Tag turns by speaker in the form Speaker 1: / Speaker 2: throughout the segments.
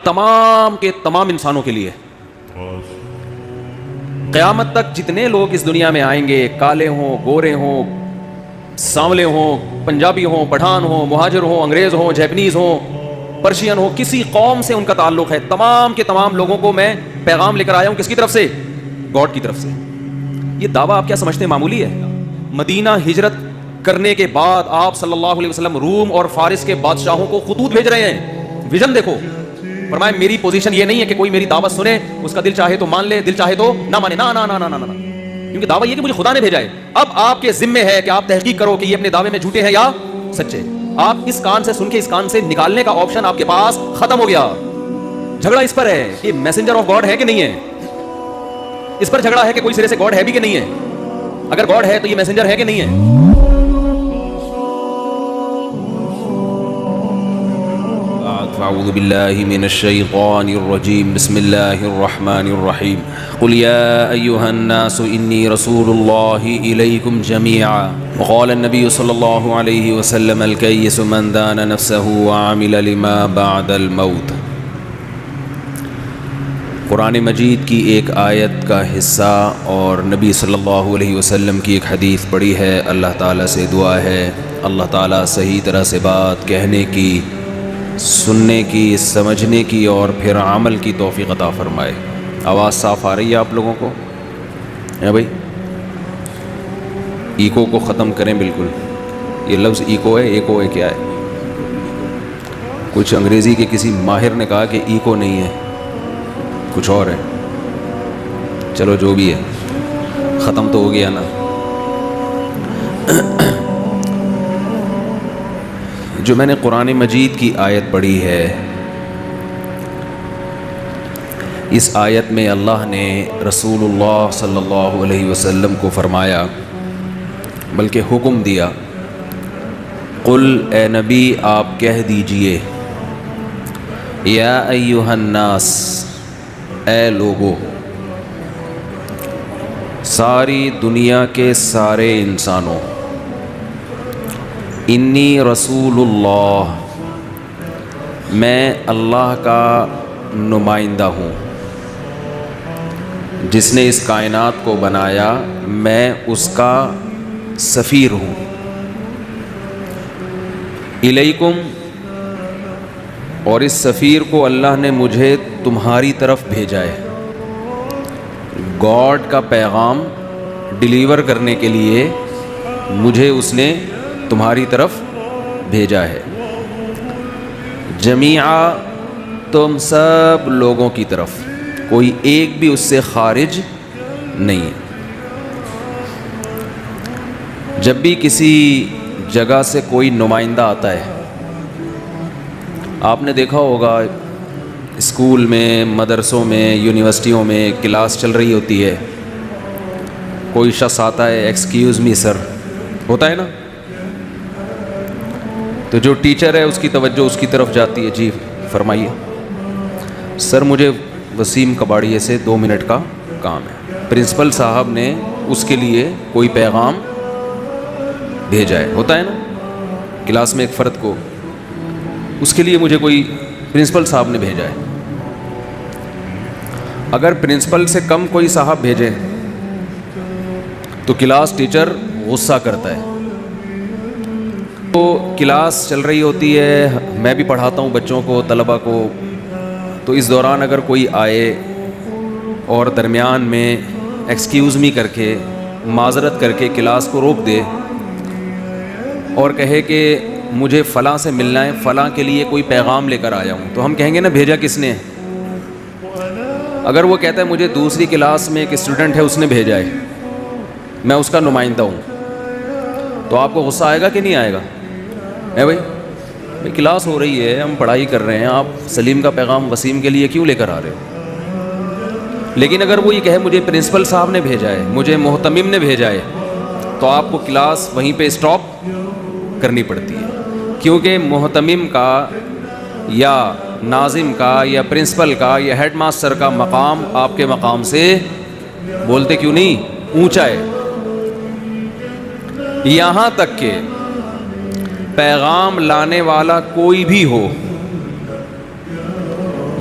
Speaker 1: تمام کے تمام انسانوں کے لیے. قیامت تک جتنے لوگ اس دنیا میں آئیں گے, کالے ہوں, گورے ہوں, سانولے ہوں, پنجابی ہوں, پٹھان ہوں, مہاجر ہوں, انگریز ہوں, جیپنیز ہوں, پرشین ہوں, کسی قوم سے ان کا تعلق ہے, تمام کے تمام لوگوں کو میں پیغام لے کر آیا ہوں. کس کی طرف سے؟ گاڈ کی طرف سے. یہ دعویٰ آپ کیا سمجھتے ہیں معمولی ہے؟ مدینہ ہجرت کرنے کے بعد آپ صلی اللہ علیہ وسلم روم اور فارس کے بادشاہوں کو خطوط بھیج رہے ہیں. ویژن دیکھو. فرمایا میری پوزیشن یہ نہیں ہے کہ کوئی میری دعوت سنے, اس کا دل چاہے تو مان لے, دل چاہے تو نہ مانے. نا نا نا نا نا نا, کیونکہ دعویٰ یہ کہ مجھے خدا نے بھیجا ہے. اب آپ کے ذمے ہے کہ آپ تحقیق کرو کہ یہ اپنے دعوے میں جھوٹے ہیں یا سچے. آپ اس کان سے سن کے اس کان سے نکالنے کا آپشن آپ کے پاس ختم ہو گیا. جھگڑا اس پر ہے کہ میسنجر آف گاڈ ہے کہ نہیں ہے. اس پر جھگڑا ہے کہ کوئی سرے سے گاڈ ہے بھی کہ نہیں ہے. اگر گاڈ ہے تو یہ میسنجر ہے کہ نہیں ہے. اعوذ باللہ من الشیطان الرجیم. بسم اللہ الرحمن الرحیم. قل یا ایہا الناس انی رسول اللہ الیکم جمیعا. وقال النبی صلی اللہ علیہ وسلم الکیس من دان نفسہ وعمل لما بعد الموت. قرآن مجید کی ایک آیت کا حصہ اور نبی صلی اللہ علیہ وسلم کی ایک حدیث پڑھی ہے. اللہ تعالیٰ سے دعا ہے اللہ تعالیٰ صحیح طرح سے بات کہنے کی, سننے کی, سمجھنے کی اور پھر عمل کی توفیق عطا فرمائے. آواز صاف آ رہی ہے آپ لوگوں کو؟ بھائی ایکو کو ختم کریں بالکل. یہ لفظ ایکو ہے, ایکو ہے کیا ہے؟ کچھ انگریزی کے کسی ماہر نے کہا کہ ایکو نہیں ہے, کچھ اور ہے. چلو جو بھی ہے, ختم تو ہو گیا نا. جو میں نے قرآن مجید کی آیت پڑھی ہے, اس آیت میں اللہ نے رسول اللہ صلی اللہ علیہ وسلم کو فرمایا, بلکہ حکم دیا, قل اے نبی آپ کہہ دیجئے, یا ایہا الناس اے لوگو, ساری دنیا کے سارے انسانوں, انی رسول اللہ میں اللہ کا نمائندہ ہوں, جس نے اس کائنات کو بنایا میں اس کا سفیر ہوں. الیکم, اور اس سفیر کو اللہ نے مجھے تمہاری طرف بھیجا ہے. گاڈ کا پیغام ڈیلیور کرنے کے لیے مجھے اس نے تمہاری طرف بھیجا ہے. جمیعا, تم سب لوگوں کی طرف, کوئی ایک بھی اس سے خارج نہیں ہے. جب بھی کسی جگہ سے کوئی نمائندہ آتا ہے, آپ نے دیکھا ہوگا اسکول میں, مدرسوں میں, یونیورسٹیوں میں کلاس چل رہی ہوتی ہے, کوئی شخص آتا ہے, ایکسکیوز می سر, ہوتا ہے نا, تو جو ٹیچر ہے اس کی توجہ اس کی طرف جاتی ہے, جی فرمائیے سر مجھے وسیم کباڑیے سے 2 منٹ کا کام ہے. پرنسپل صاحب نے اس کے لیے کوئی پیغام بھیجا ہے, ہوتا ہے نا, کلاس میں ایک فرد کو, اس کے لیے مجھے کوئی پرنسپل صاحب نے بھیجا ہے. اگر پرنسپل سے کم کوئی صاحب بھیجے تو کلاس ٹیچر غصہ کرتا ہے. تو کلاس چل رہی ہوتی ہے, میں بھی پڑھاتا ہوں بچوں کو, طلبہ کو, تو اس دوران اگر کوئی آئے اور درمیان میں ایکسکیوز می کر کے, معذرت کر کے کلاس کو روک دے اور کہے کہ مجھے فلاں سے ملنا ہے, فلاں کے لیے کوئی پیغام لے کر آیا ہوں, تو ہم کہیں گے نا بھیجا کس نے. اگر وہ کہتا ہے مجھے دوسری کلاس میں ایک اسٹوڈنٹ ہے اس نے بھیجا ہے, میں اس کا نمائندہ ہوں, تو آپ کو غصہ آئے گا کہ نہیں آئے گا؟ بھائی کلاس ہو رہی ہے, ہم پڑھائی کر رہے ہیں, آپ سلیم کا پیغام وسیم کے لیے کیوں لے کر آ رہے ہو؟ لیکن اگر وہ یہ کہے مجھے پرنسپل صاحب نے بھیجا ہے, مجھے محتمم نے بھیجا ہے, تو آپ کو کلاس وہیں پہ اسٹاپ کرنی پڑتی ہے, کیونکہ محتمم کا یا ناظم کا یا پرنسپل کا یا ہیڈ ماسٹر کا مقام آپ کے مقام سے, بولتے کیوں نہیں, اونچا ہے. یہاں تک کہ پیغام لانے والا کوئی بھی ہو,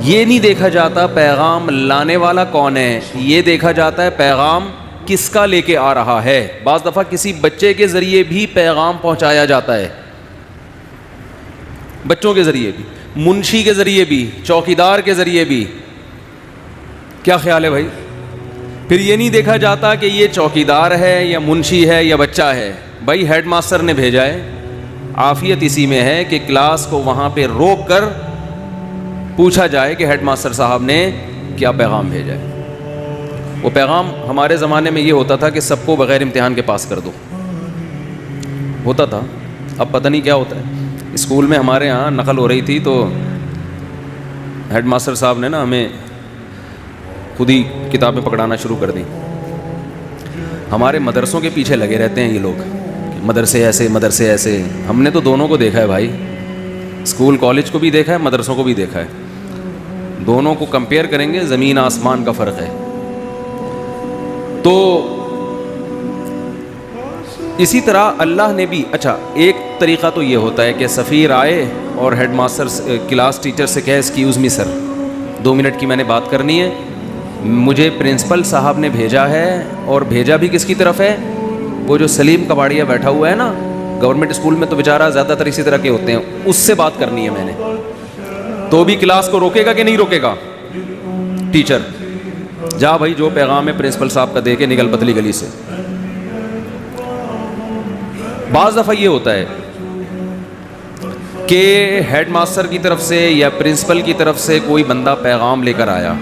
Speaker 1: یہ نہیں دیکھا جاتا پیغام لانے والا کون ہے، یہ دیکھا جاتا ہے پیغام کس کا لے کے آ رہا ہے۔ بعض دفعہ کسی بچے کے ذریعے بھی پیغام پہنچایا جاتا ہے، بچوں کے ذریعے بھی، منشی کے ذریعے بھی، چوکیدار کے ذریعے بھی۔ کیا خیال ہے بھائی؟ پھر یہ نہیں دیکھا جاتا کہ یہ چوکیدار ہے یا منشی ہے یا بچہ ہے، بھائی ہیڈ ماسٹر نے بھیجا ہے، عافیت اسی میں ہے کہ کلاس کو وہاں پہ روک کر پوچھا جائے کہ ہیڈ ماسٹر صاحب نے کیا پیغام بھیجا ہے۔ وہ پیغام ہمارے زمانے میں یہ ہوتا تھا کہ سب کو بغیر امتحان کے پاس کر دو، ہوتا تھا، اب پتہ نہیں کیا ہوتا ہے۔ اسکول میں ہمارے ہاں نقل ہو رہی تھی تو ہیڈ ماسٹر صاحب نے نا ہمیں خود ہی کتابیں پکڑانا شروع کر دیں۔ ہمارے مدرسوں کے پیچھے لگے رہتے ہیں یہ لوگ، مدرسے ایسے مدرسے ایسے۔ ہم نے تو دونوں کو دیکھا ہے بھائی، اسکول کالج کو بھی دیکھا ہے، مدرسوں کو بھی دیکھا ہے، دونوں کو کمپیئر کریں گے زمین آسمان کا فرق ہے۔ تو اسی طرح اللہ نے بھی، اچھا ایک طریقہ تو یہ ہوتا ہے کہ سفیر آئے اور ہیڈ ماسٹر کلاس ٹیچر سے کہے ایکسکیوز می سر، 2 منٹ کی میں نے بات کرنی ہے، مجھے پرنسپل صاحب نے بھیجا ہے، اور بھیجا بھی کس کی طرف ہے؟ وہ جو سلیم کباڑیا بیٹھا ہوا ہے نا گورنمنٹ اسکول میں، تو بیچارہ زیادہ تر اسی طرح کے ہوتے ہیں، اس سے بات کرنی ہے میں نے، تو بھی کلاس کو روکے گا کہ نہیں روکے گا ٹیچر؟ جا بھائی جو پیغام ہے پرنسپل صاحب کا دے کے نکل پتلی گلی سے۔ بعض دفعہ یہ ہوتا ہے کہ ہیڈ ماسٹر کی طرف سے یا پرنسپل کی طرف سے کوئی بندہ پیغام لے کر آیا،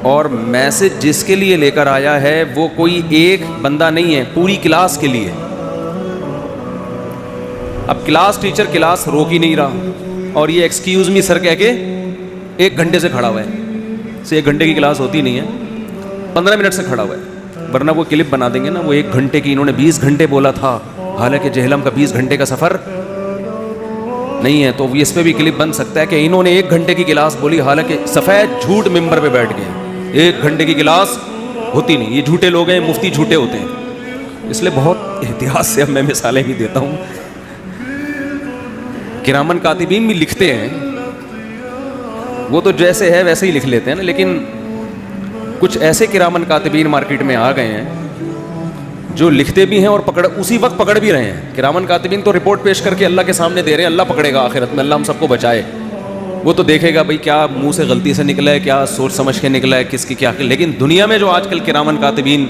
Speaker 1: اور میسج جس کے لیے لے کر آیا ہے وہ کوئی ایک بندہ نہیں ہے، پوری کلاس کے لیے۔ اب کلاس ٹیچر کلاس روک ہی نہیں رہا، اور یہ ایکسکیوز می سر کہہ کے 1 گھنٹے سے کھڑا ہوا ہے، سے 1 گھنٹے کی کلاس ہوتی نہیں ہے، 15 منٹ سے کھڑا ہوا ہے، ورنہ وہ کلپ بنا دیں گے نا، وہ 1 گھنٹے کی، انہوں نے 20 گھنٹے بولا تھا، حالانکہ جہلم کا 20 گھنٹے کا سفر نہیں ہے، تو اس پہ بھی کلپ بن سکتا ہے کہ انہوں نے 1 گھنٹے کی کلاس بولی، حالانکہ سفید جھوٹ ممبر پہ بیٹھ گئے، 1 گھنٹے کی کلاس ہوتی نہیں، یہ جھوٹے لوگ ہیں، مفتی جھوٹے ہوتے ہیں، اس لیے بہت احتیاط سے اب میں مثالیں بھی دیتا ہوں۔ کرامن کاتبین بھی لکھتے ہیں، وہ تو جیسے ہے ویسے ہی لکھ لیتے ہیں نا، لیکن کچھ ایسے کرامن کاتبین مارکیٹ میں آ گئے ہیں جو لکھتے بھی ہیں اور اسی وقت پکڑ بھی رہے ہیں۔ کرامن کاتبین تو رپورٹ پیش کر کے اللہ کے سامنے دے رہے ہیں، اللہ پکڑے گا آخرت میں، اللہ ہم سب کو بچائے، وہ تو دیکھے گا بھائی کیا منہ سے غلطی سے نکلا ہے، کیا سوچ سمجھ کے نکلا ہے، کس کی کیا۔ لیکن دنیا میں جو آج کل کرامن کاتبین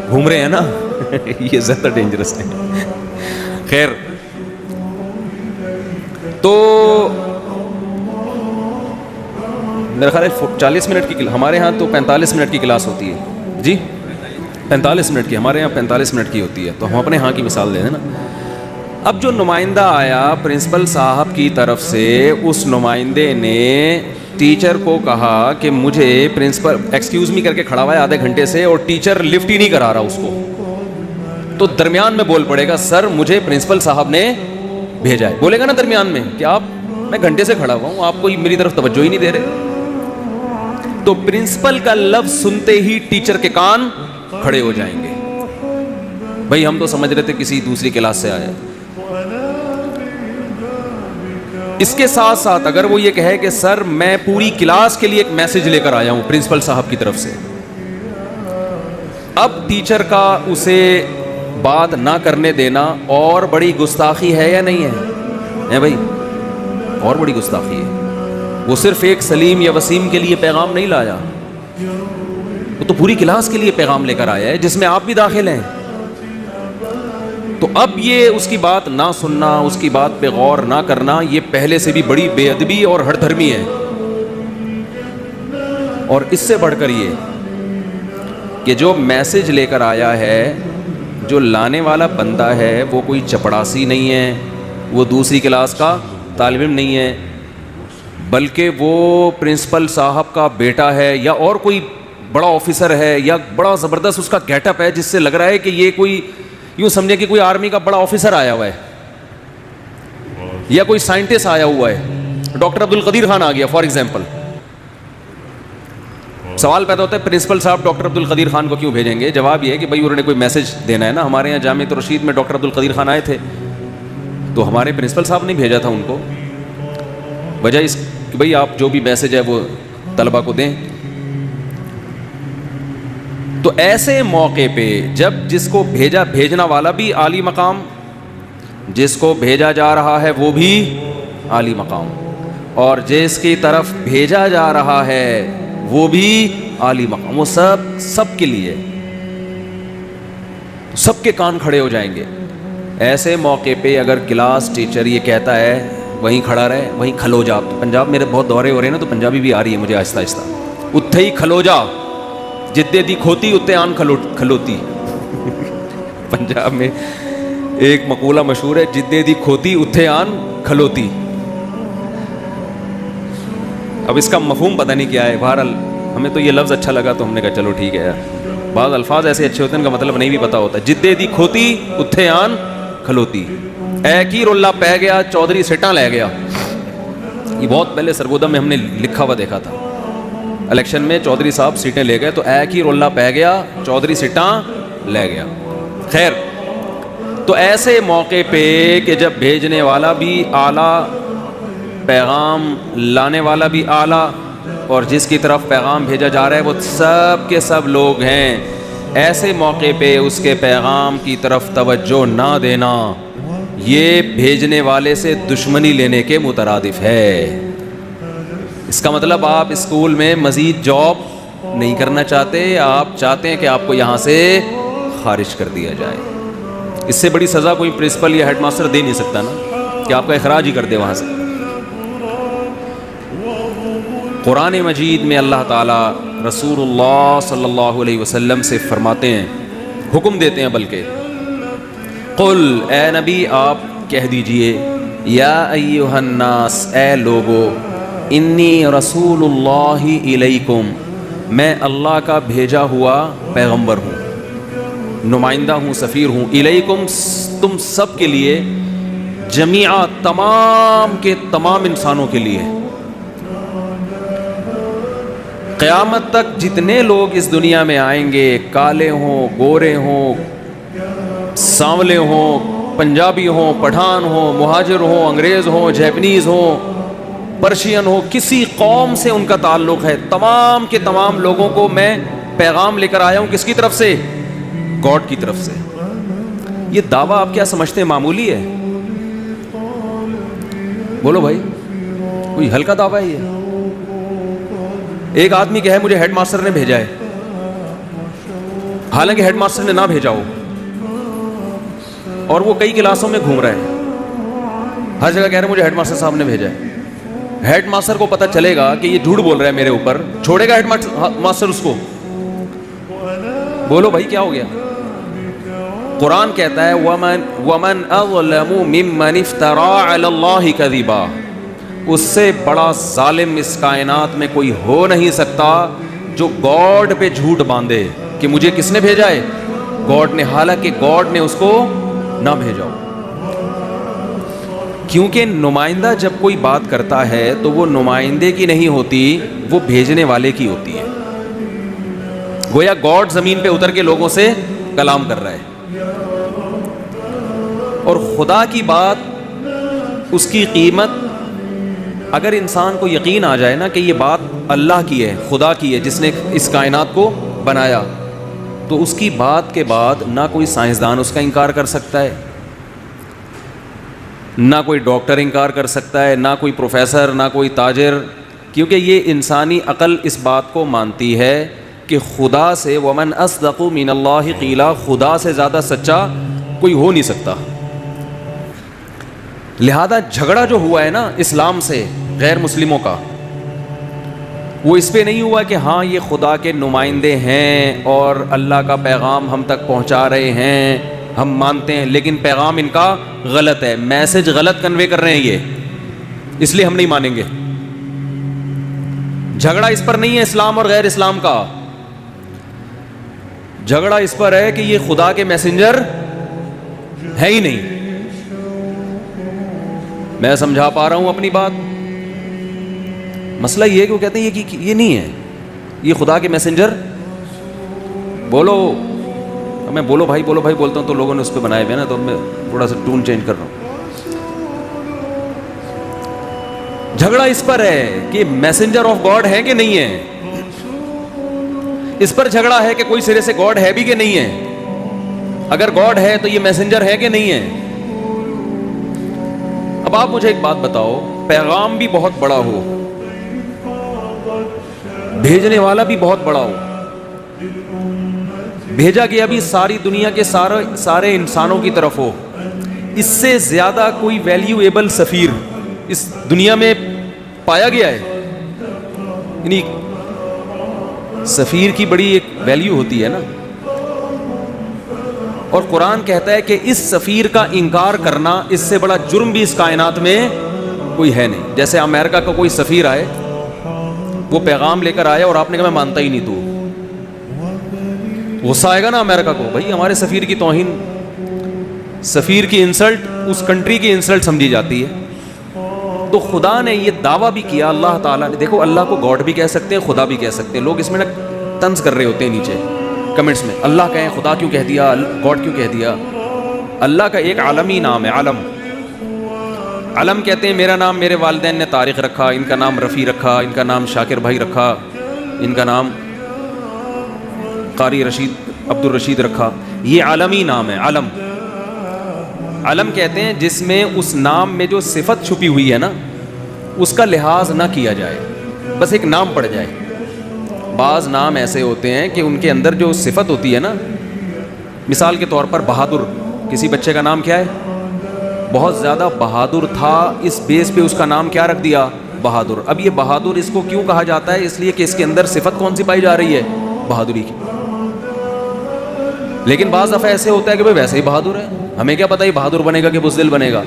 Speaker 1: گھوم رہے ہیں نا یہ زیادہ ڈینجرس ہے۔ خیر، تو میرا خیال ہے 40 منٹ کی، ہمارے ہاں تو 45 منٹ کی کلاس ہوتی ہے جی، 45 منٹ کی، ہمارے یہاں 45 منٹ کی ہوتی ہے، تو ہم اپنے ہاں کی مثال دیں نا۔ اب جو نمائندہ آیا پرنسپل صاحب کی طرف سے، اس نمائندے نے ٹیچر کو کہا کہ مجھے پرنسپل ایکسکیوز می کر کے کھڑا ہوا ہے آدھے گھنٹے سے، اور ٹیچر لفٹ ہی نہیں کرا رہا اس کو، تو درمیان میں بول پڑے گا سر مجھے پرنسپل صاحب نے بھیجا ہے، بولے گا نا درمیان میں کہ آپ، میں گھنٹے سے کھڑا ہوا ہوں، آپ کو میری طرف توجہ ہی نہیں دے رہے، تو پرنسپل کا لفظ سنتے ہی ٹیچر کے کان کھڑے ہو جائیں گے، بھائی ہم تو سمجھ رہے تھے کسی دوسری کلاس سے آیا۔ اس کے ساتھ ساتھ اگر وہ یہ کہے کہ سر میں پوری کلاس کے لیے ایک میسج لے کر آیا ہوں پرنسپل صاحب کی طرف سے، اب ٹیچر کا اسے بات نہ کرنے دینا اور بڑی گستاخی ہے یا نہیں ہے بھائی؟ اور بڑی گستاخی ہے۔ وہ صرف ایک سلیم یا وسیم کے لیے پیغام نہیں لایا، وہ تو پوری کلاس کے لیے پیغام لے کر آیا ہے، جس میں آپ بھی داخل ہیں۔ تو اب یہ اس کی بات نہ سننا، اس کی بات پہ غور نہ کرنا، یہ پہلے سے بھی بڑی بے ادبی اور ہٹ دھرمی ہے۔ اور اس سے بڑھ کر یہ کہ جو میسج لے کر آیا ہے، جو لانے والا بندہ ہے، وہ کوئی چپڑاسی نہیں ہے، وہ دوسری کلاس کا طالب علم نہیں ہے، بلکہ وہ پرنسپل صاحب کا بیٹا ہے، یا اور کوئی بڑا آفیسر ہے، یا بڑا زبردست اس کا گیٹ اپ ہے، جس سے لگ رہا ہے کہ یہ کوئی، یوں سمجھے کہ کوئی آرمی کا بڑا آفیسر آیا ہوا ہے، یا کوئی سائنٹسٹ آیا ہوا ہے، ڈاکٹر عبد القدیر خان آ گیا فار ایگزامپل۔ سوال پیدا ہوتا ہے پرنسپل صاحب ڈاکٹر عبد القدیر خان کو کیوں بھیجیں گے؟ جواب یہ ہے کہ بھائی انہوں نے کوئی میسج دینا ہے نا۔ ہمارے یہاں جامعۃ الرشید میں ڈاکٹر عبد القدیر خان آئے تھے، تو ہمارے پرنسپل صاحب نے بھیجا تھا ان کو، وجہ اس کہ بھئی آپ جو بھی میسج ہے وہ طلبہ کو دیں. تو ایسے موقع پہ جب جس کو بھیجنا والا بھی عالی مقام, جس کو بھیجا جا رہا ہے وہ بھی عالی مقام, اور جس کی طرف بھیجا جا رہا ہے وہ بھی عالی مقام, وہ سب کے لیے سب کے کان کھڑے ہو جائیں گے. ایسے موقع پہ اگر کلاس ٹیچر یہ کہتا ہے وہیں کھڑا رہے, وہیں کھلو جا. پنجاب میرے بہت دورے ہو رہے ہیں نا, تو پنجابی بھی آ رہی ہے مجھے آہستہ آہستہ. اتھے ہی کھلو جا, جدے دی کھوتی اتنے آن کھلوتی. پنجاب میں ایک مقولہ مشہور ہے, جدے دی کھوتی اتھے آن کھلوتی. اب اس کا مفہوم پتہ نہیں کیا ہے, بہرحال ہمیں تو یہ لفظ اچھا لگا تو ہم نے کہا چلو ٹھیک ہے یار. بعض الفاظ ایسے اچھے ہوتے ہیں ان کا مطلب نہیں بھی پتہ ہوتا. جدے دی کھوتی اتھے آن کھلوتی. اے کی رولہ پہ گیا چودھری سٹاں لے گیا. یہ بہت پہلے سرگودا میں ہم نے لکھا ہوا دیکھا تھا, الیکشن میں چودھری صاحب سیٹیں لے گئے تو اے کی رولہ پہ گیا چودھری سٹاں لے گیا. خیر, تو ایسے موقع پہ کہ جب بھیجنے والا بھی اعلیٰ, پیغام لانے والا بھی اعلیٰ, اور جس کی طرف پیغام بھیجا جا رہا ہے وہ سب کے سب لوگ ہیں, ایسے موقع پہ اس کے پیغام کی طرف توجہ نہ دینا یہ بھیجنے والے سے دشمنی لینے کے مترادف ہے. اس کا مطلب آپ اسکول میں مزید جاب نہیں کرنا چاہتے, آپ چاہتے ہیں کہ آپ کو یہاں سے خارج کر دیا جائے. اس سے بڑی سزا کوئی پرنسپل یا ہیڈ ماسٹر دے نہیں سکتا نا, کہ آپ کا اخراج ہی کر دے وہاں سے. قرآن مجید میں اللہ تعالیٰ رسول اللہ صلی اللہ علیہ وسلم سے فرماتے ہیں, حکم دیتے ہیں بلکہ, قل اے نبی آپ کہہ دیجئے, یا ایہا الناس اے لوگو, انی رسول اللہ الیکم میں اللہ کا بھیجا ہوا پیغمبر ہوں, نمائندہ ہوں, سفیر ہوں, الیکم تم سب کے لیے, جمیعا تمام کے تمام انسانوں کے لیے. قیامت تک جتنے لوگ اس دنیا میں آئیں گے, کالے ہوں, گورے ہوں, سانولے ہوں, پنجابی ہوں, پٹھان ہوں, مہاجر ہوں, انگریز ہوں, جیپنیز ہوں, پرشین ہوں, کسی قوم سے ان کا تعلق ہے, تمام کے تمام لوگوں کو میں پیغام لے کر آیا ہوں. کس کی طرف سے؟ گاڈ کی طرف سے. یہ دعویٰ آپ کیا سمجھتے ہیں معمولی ہے؟ بولو بھائی, کوئی ہلکا دعویٰ ہے یہ؟ ایک آدمی کہے مجھے ہیڈ ماسٹر نے بھیجا ہے, حالانکہ ہیڈ ماسٹر نے نہ بھیجا ہو, اور وہ کئی کلاسوں میں گھوم رہے ہیں, ہر جگہ کہہ رہے ہیں مجھے ہیڈ ماسٹر صاحب نے بھیجا ہے. ہیڈ ماسٹر کو پتہ چلے گا کہ یہ جھوٹ بول رہا ہے میرے اوپر, چھوڑے گا ہیڈ ماسٹر اس کو؟ بولو بھائی کیا ہو گیا؟ قرآن کہتا ہے وَمَنْ أَظْلَمُ مِمَّنِ افْتَرَىٰ عَلَى اللَّهِ كَذِبًا, اس سے بڑا ظالم اس کائنات میں کوئی ہو نہیں سکتا جو گاڈ پہ جھوٹ باندھے کہ مجھے کس نے بھیجا ہے؟ گاڈ نے, حالانکہ گاڈ نے اس کو نہ بھیجا ہو. کیونکہ نمائندہ جب کوئی بات کرتا ہے تو وہ نمائندے کی نہیں ہوتی, وہ بھیجنے والے کی ہوتی ہے. گویا گاڈ زمین پہ اتر کے لوگوں سے کلام کر رہا ہے, اور خدا کی بات, اس کی قیمت, اگر انسان کو یقین آ جائے نا کہ یہ بات اللہ کی ہے, خدا کی ہے جس نے اس کائنات کو بنایا, تو اس کی بات کے بعد نہ کوئی سائنسدان اس کا انکار کر سکتا ہے, نہ کوئی ڈاکٹر انکار کر سکتا ہے, نہ کوئی پروفیسر, نہ کوئی تاجر, کیونکہ یہ انسانی عقل اس بات کو مانتی ہے کہ خدا سے ومن اصدق من اللہ قیلا, خدا سے زیادہ سچا کوئی ہو نہیں سکتا. لہذا جھگڑا جو ہوا ہے نا اسلام سے غیر مسلموں کا, وہ اس پہ نہیں ہوا کہ ہاں یہ خدا کے نمائندے ہیں اور اللہ کا پیغام ہم تک پہنچا رہے ہیں, ہم مانتے ہیں, لیکن پیغام ان کا غلط ہے, میسج غلط کنوے کر رہے ہیں یہ, اس لیے ہم نہیں مانیں گے. جھگڑا اس پر نہیں ہے اسلام اور غیر اسلام کا, جھگڑا اس پر ہے کہ یہ خدا کے میسنجر ہے ہی نہیں. میں سمجھا پا رہا ہوں اپنی بات؟ مسئلہ یہ ہے کہ وہ کہتے ہیں یہ نہیں ہے, یہ خدا کے میسنجر. بولو, میں بولو بھائی بولتا ہوں تو لوگوں نے اس پہ بنائے ہوئے نا, تو میں تھوڑا سا ٹون چینج کر رہا ہوں. جھگڑا اس پر ہے کہ میسنجر آف گاڈ ہے کہ نہیں ہے. اس پر جھگڑا ہے کہ کوئی سرے سے گاڈ ہے بھی کہ نہیں ہے. اگر گاڈ ہے تو یہ میسنجر ہے کہ نہیں ہے. اب آپ مجھے ایک بات بتاؤ, پیغام بھی بہت بڑا ہو, بھیجنے والا بھی بہت بڑا ہو, بھیجا گیا بھی ساری دنیا کے سارے انسانوں کی طرف ہو, اس سے زیادہ کوئی ویلیویبل سفیر اس دنیا میں پایا گیا ہے؟ یعنی سفیر کی بڑی ایک ویلیو ہوتی ہے نا. اور قرآن کہتا ہے کہ اس سفیر کا انکار کرنا اس سے بڑا جرم بھی اس کائنات میں کوئی ہے نہیں. جیسے امریکہ کا کوئی سفیر آئے, وہ پیغام لے کر آیا اور آپ نے کہا میں مانتا ہی نہیں, تو غصہ آئے گا نا امریکہ کو, بھائی ہمارے سفیر کی توہین, سفیر کی انسلٹ اس کنٹری کی انسلٹ سمجھی جاتی ہے. تو خدا نے یہ دعویٰ بھی کیا, اللہ تعالیٰ نے, دیکھو اللہ کو گاڈ بھی کہہ سکتے ہیں, خدا بھی کہہ سکتے ہیں. لوگ اس میں نا طنز کر رہے ہوتے ہیں نیچے کمنٹس میں, اللہ کہیں خدا کیوں کہہ دیا, گاڈ کیوں کہہ دیا. اللہ کا ایک عالمی نام ہے, علم. علم کہتے ہیں میرا نام میرے والدین نے طارق رکھا, ان کا نام رفیع رکھا, ان کا نام شاکر بھائی رکھا, ان کا نام قاری عبد الرشید رکھا. یہ عالمی نام ہے, علم. علم کہتے ہیں جس میں اس نام میں جو صفت چھپی ہوئی ہے نا, اس کا لحاظ نہ کیا جائے, بس ایک نام پڑ جائے. بعض نام ایسے ہوتے ہیں کہ ان کے اندر جو صفت ہوتی ہے نا, مثال کے طور پر بہادر, کسی بچے کا نام کیا ہے, بہت زیادہ بہادر تھا, اس بیس پہ اس کا نام کیا رکھ دیا, بہادر. اب یہ بہادر اس کو کیوں کہا جاتا ہے, اس لیے کہ اس کے اندر صفت کون سی پائی جا رہی ہے, بہادری کی. لیکن بعض دفعہ ایسے ہوتا ہے کہ بھائی ویسے ہی بہادر ہے, ہمیں کیا پتہ ہی بہادر بنے گا کہ بزدل بنے گا.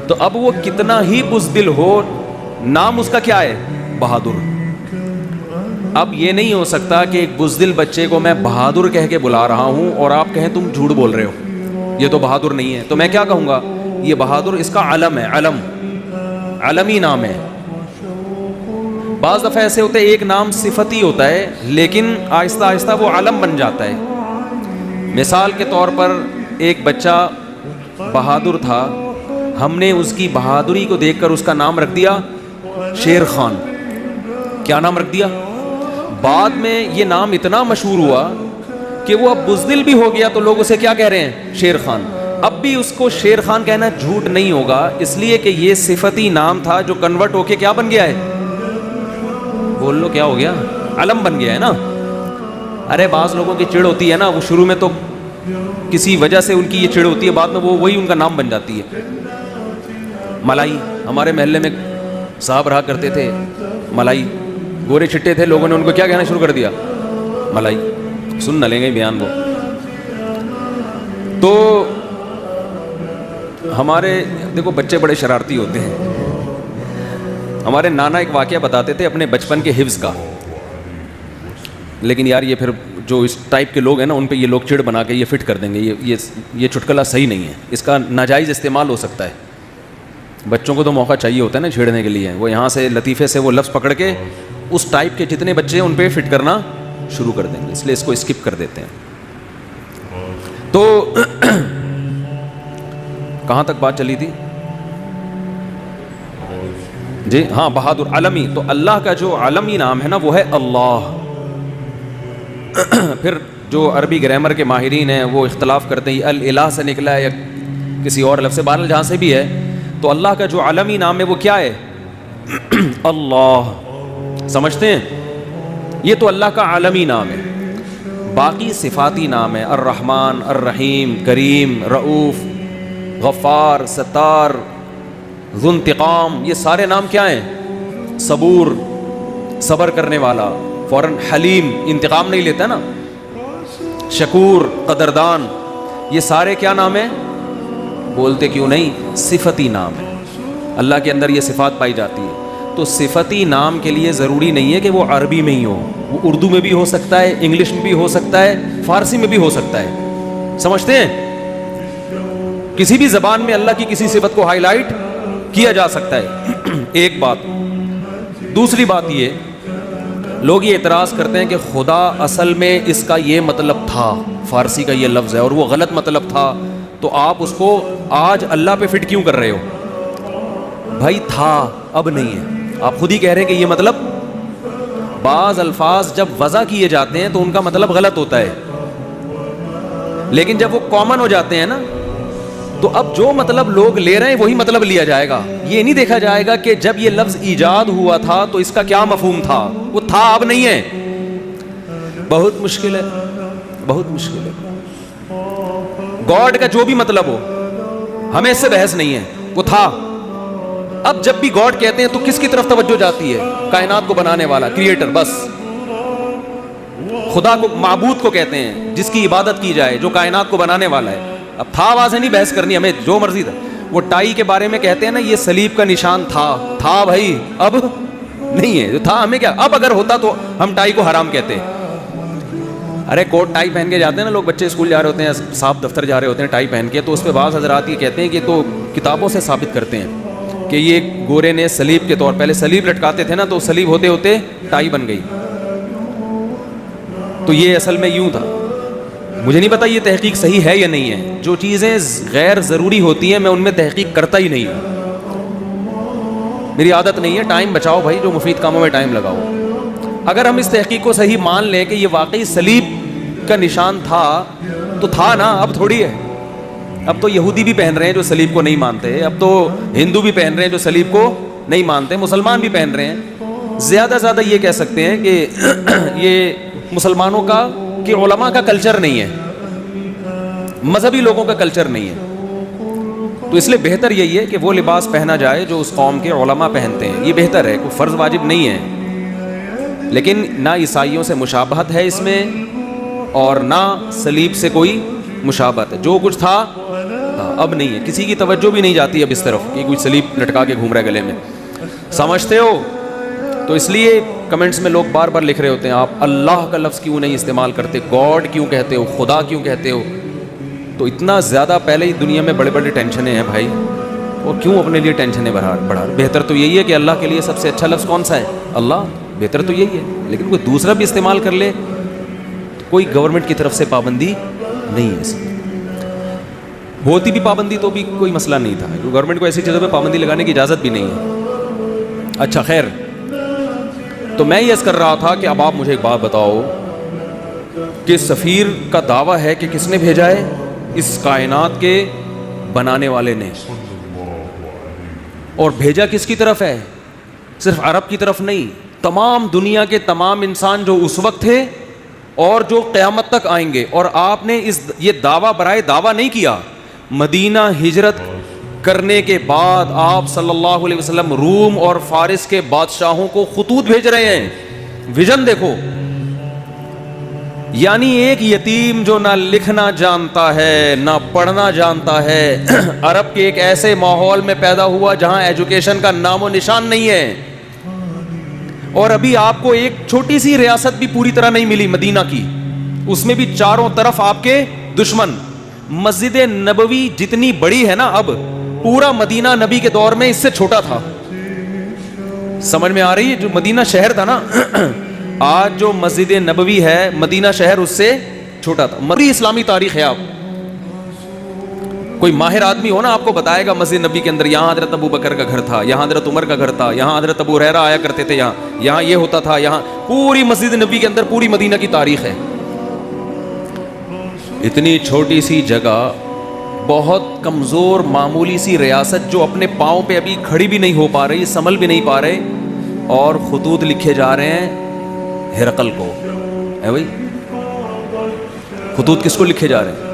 Speaker 1: تو اب وہ کتنا ہی بزدل ہو, نام اس کا کیا ہے, بہادر. اب یہ نہیں ہو سکتا کہ ایک بزدل بچے کو میں بہادر کہہ کے بلا رہا ہوں اور آپ کہیں تم جھوٹ بول رہے ہو, یہ تو بہادر نہیں ہے. تو میں کیا کہوں گا, یہ بہادر اس کا علم ہے, علم, علمی نام ہے. بعض دفعہ ایسے ہوتے ہیں ایک نام صفتی ہوتا ہے لیکن آہستہ آہستہ وہ علم بن جاتا ہے. مثال کے طور پر ایک بچہ بہادر تھا, ہم نے اس کی بہادری کو دیکھ کر اس کا نام رکھ دیا شیر خان. کیا نام رکھ دیا؟ بعد میں یہ نام اتنا مشہور ہوا کہ وہ اب بزدل بھی ہو گیا, تو لوگ اسے کیا کہہ رہے ہیں, شیر خان. اب بھی اس کو شیر خان کہنا جھوٹ نہیں ہوگا, اس لیے کہ یہ صفتی نام تھا جو کنورٹ ہو کے کیا بن گیا ہے, بول لو کیا ہو گیا, علم بن گیا ہے نا. ارے بعض لوگوں کی چڑ ہوتی ہے نا, وہ شروع میں تو کسی وجہ سے ان کی یہ چڑ ہوتی ہے, بعد میں وہی ان کا نام بن جاتی ہے. ملائی, ہمارے محلے میں صاحب رہا کرتے تھے, ملائی, گورے چھٹے تھے, لوگوں نے ان کو کیا کہنا شروع کر دیا, ملائی. سن نہ لیں گے بیان وہ. تو ہمارے دیکھو بچے بڑے شرارتی ہوتے ہیں. ہمارے نانا ایک واقعہ بتاتے تھے اپنے بچپن کے حفظ کا, لیکن یار یہ پھر جو اس ٹائپ کے لوگ ہیں نا, ان پہ یہ لوگ چڑ بنا کے یہ فٹ کر دیں گے, یہ چٹکلا صحیح نہیں ہے, اس کا ناجائز استعمال ہو سکتا ہے. بچوں کو تو موقع چاہیے ہوتا ہے نا چھیڑنے کے لیے, وہ یہاں سے لطیفے سے وہ لفظ پکڑ کے اس ٹائپ کے جتنے بچے ہیں ان پہ فٹ کرنا شروع کر دیں گے, اس لیے اس کو اسکپ کر دیتے ہیں. تو کہاں تک بات چلی تھی جی, ہاں بہادر, علمی. تو اللہ کا جو علمی نام ہے نا وہ ہے اللہ. پھر جو عربی گرامر کے ماہرین ہیں وہ اختلاف کرتے ہیں الہ سے نکلا ہے یا کسی اور لفظ سے, بہرحال جہاں سے بھی ہے. تو اللہ کا جو عالمی نام ہے وہ کیا ہے, اللہ. سمجھتے ہیں, یہ تو اللہ کا عالمی نام ہے. باقی صفاتی نام ہے, الرحمن, الرحیم, کریم, رؤوف, غفار, ستار, ذو انتقام. یہ سارے نام کیا ہیں, صبور, صبر کرنے والا, فوراً حلیم, انتقام نہیں لیتا نا, شکور, قدردان. یہ سارے کیا نام ہیں, بولتے کیوں نہیں, صفتی نام ہے. اللہ کے اندر یہ صفات پائی جاتی ہے. تو صفتی نام کے لیے ضروری نہیں ہے کہ وہ عربی میں ہی ہو, وہ اردو میں بھی ہو سکتا ہے, انگلش میں بھی ہو سکتا ہے, فارسی میں بھی ہو سکتا ہے. سمجھتے ہیں, کسی بھی زبان میں اللہ کی کسی صفت کو ہائی لائٹ کیا جا سکتا ہے. ایک بات. دوسری بات یہ, لوگ یہ اعتراض کرتے ہیں کہ خدا اصل میں اس کا یہ مطلب تھا, فارسی کا یہ لفظ ہے اور وہ غلط مطلب تھا, تو آپ اس کو آج اللہ پہ فٹ کیوں کر رہے ہو. بھائی تھا اب نہیں ہے. آپ خود ہی کہہ رہے ہیں کہ یہ مطلب بعض الفاظ جب وضع کیے جاتے ہیں تو ان کا مطلب غلط ہوتا ہے, لیکن جب وہ کامن ہو جاتے ہیں نا تو اب جو مطلب لوگ لے رہے ہیں وہی مطلب لیا جائے گا. یہ نہیں دیکھا جائے گا کہ جب یہ لفظ ایجاد ہوا تھا تو اس کا کیا مفہوم تھا. وہ تھا اب نہیں ہے. بہت مشکل ہے, بہت مشکل ہے. گاڈ کا جو بھی مطلب ہو ہمیں اس سے بحث نہیں ہے, وہ تھا. اب جب بھی گاڈ کہتے ہیں تو کس کی طرف توجہ جاتی ہے؟ کائنات کو بنانے والا, کریٹر. بس خدا کو, معبود کو کہتے ہیں جس کی عبادت کی جائے, جو کائنات کو بنانے والا ہے. اب تھا آواز نہیں بحث کرنی, ہمیں جو مرضی تھا. وہ ٹائی کے بارے میں کہتے ہیں نا یہ صلیب کا نشان تھا بھائی, اب نہیں ہے. جو تھا ہمیں کیا, اب اگر ہوتا تو ہم ٹائی کو حرام کہتے. ارے کوٹ ٹائی پہن کے جاتے ہیں نا لوگ, بچے اسکول جا رہے ہوتے ہیں, صاحب دفتر جا رہے ہوتے ہیں ٹائی پہن کے, تو اس پہ بعض حضرات یہ کہتے ہیں کہ تو کتابوں سے ثابت کرتے ہیں کہ یہ گورے نے صلیب کے طور, پہلے صلیب لٹکاتے تھے نا تو صلیب ہوتے ہوتے ٹائی بن گئی. تو یہ اصل میں یوں تھا. مجھے نہیں پتا یہ تحقیق صحیح ہے یا نہیں ہے. جو چیزیں غیر ضروری ہوتی ہیں میں ان میں تحقیق کرتا ہی نہیں ہوں, میری عادت نہیں ہے. ٹائم بچاؤ بھائی, جو مفید کاموں میں ٹائم لگاؤ. اگر ہم اس تحقیق کو صحیح مان لیں کہ یہ واقعی صلیب کا نشان تھا تو تھا نا, اب تھوڑی ہے. اب تو یہودی بھی پہن رہے ہیں جو صلیب کو نہیں مانتے, اب تو ہندو بھی پہن رہے ہیں جو صلیب کو نہیں مانتے, مسلمان بھی پہن رہے ہیں. زیادہ زیادہ یہ کہہ سکتے ہیں کہ یہ مسلمانوں کا, کہ علماء کا کلچر نہیں ہے, مذہبی لوگوں کا کلچر نہیں ہے. تو اس لیے بہتر یہی ہے کہ وہ لباس پہنا جائے جو اس قوم کے علماء پہنتے ہیں. یہ بہتر ہے, کوئی فرض واجب نہیں ہے. لیکن نہ عیسائیوں سے مشابہت ہے اس میں اور نہ صلیب سے کوئی مشابہت ہے. جو کچھ تھا اب نہیں ہے. کسی کی توجہ بھی نہیں جاتی اب اس طرف کہ کوئی صلیب لٹکا کے گھوم رہا ہے گلے میں. سمجھتے ہو؟ تو اس لیے کمنٹس میں لوگ بار بار لکھ رہے ہوتے ہیں آپ اللہ کا لفظ کیوں نہیں استعمال کرتے, گاڈ کیوں کہتے ہو, خدا کیوں کہتے ہو. تو اتنا زیادہ پہلے ہی دنیا میں بڑے بڑے ٹینشنیں ہیں بھائی, اور کیوں اپنے لیے ٹینشنیں بڑھا. بہتر تو یہی ہے کہ اللہ کے لیے سب سے اچھا لفظ کون سا ہے؟ اللہ. بہتر تو یہی ہے. لیکن کوئی دوسرا بھی استعمال کر لے تو کوئی گورنمنٹ کی طرف سے پابندی نہیں ہے. اس میں ہوتی بھی پابندی تو بھی کوئی مسئلہ نہیں تھا. گورنمنٹ کو ایسی چیزوں پہ پابندی لگانے کی اجازت بھی نہیں ہے. اچھا خیر, تو میں یہ عرض کر رہا تھا کہ اب آپ مجھے ایک بات بتاؤ کہ سفیر کا دعویٰ ہے کہ کس نے بھیجا ہے؟ اس کائنات کے بنانے والے نے. اور بھیجا کس کی طرف ہے؟ صرف عرب کی طرف نہیں, تمام دنیا کے تمام انسان جو اس وقت تھے اور جو قیامت تک آئیں گے. اور آپ نے یہ دعویٰ برائے دعویٰ نہیں کیا. مدینہ ہجرت کرنے کے بعد آپ صلی اللہ علیہ وسلم روم اور فارس کے بادشاہوں کو خطوط بھیج رہے ہیں. ویژن دیکھو, یعنی ایک یتیم جو نہ لکھنا جانتا ہے نہ پڑھنا جانتا ہے, عرب کے ایک ایسے ماحول میں پیدا ہوا جہاں ایجوکیشن کا نام و نشان نہیں ہے. اور ابھی آپ کو ایک چھوٹی سی ریاست بھی پوری طرح نہیں ملی مدینہ کی, اس میں بھی چاروں طرف آپ کے دشمن. مسجد نبوی جتنی بڑی ہے نا اب, پورا مدینہ نبی کے دور میں اس سے چھوٹا تھا. سمجھ میں آ رہی ہے؟ جو مدینہ شہر تھا نا, آج جو مسجد نبوی ہے مدینہ شہر اس سے چھوٹا تھا. مری اسلامی تاریخ ہے. آپ کوئی ماہر آدمی ہو نا آپ کو بتائے گا مسجد نبی کے اندر یہاں حضرت ابو بکر کا گھر تھا, یہاں حضرت عمر کا گھر تھا, یہاں حضرت ابو ہریرہ آیا کرتے تھے, یہاں یہ ہوتا تھا, یہاں پوری مسجد نبی کے اندر پوری مدینہ کی تاریخ ہے. اتنی چھوٹی سی جگہ, بہت کمزور معمولی سی ریاست جو اپنے پاؤں پہ ابھی کھڑی بھی نہیں ہو پا رہی, سنبھل بھی نہیں پا رہے, اور خطوط لکھے جا رہے ہیں ہرقل کو. ہے بھائی, خطوط کس کو لکھے جا رہے ہیں؟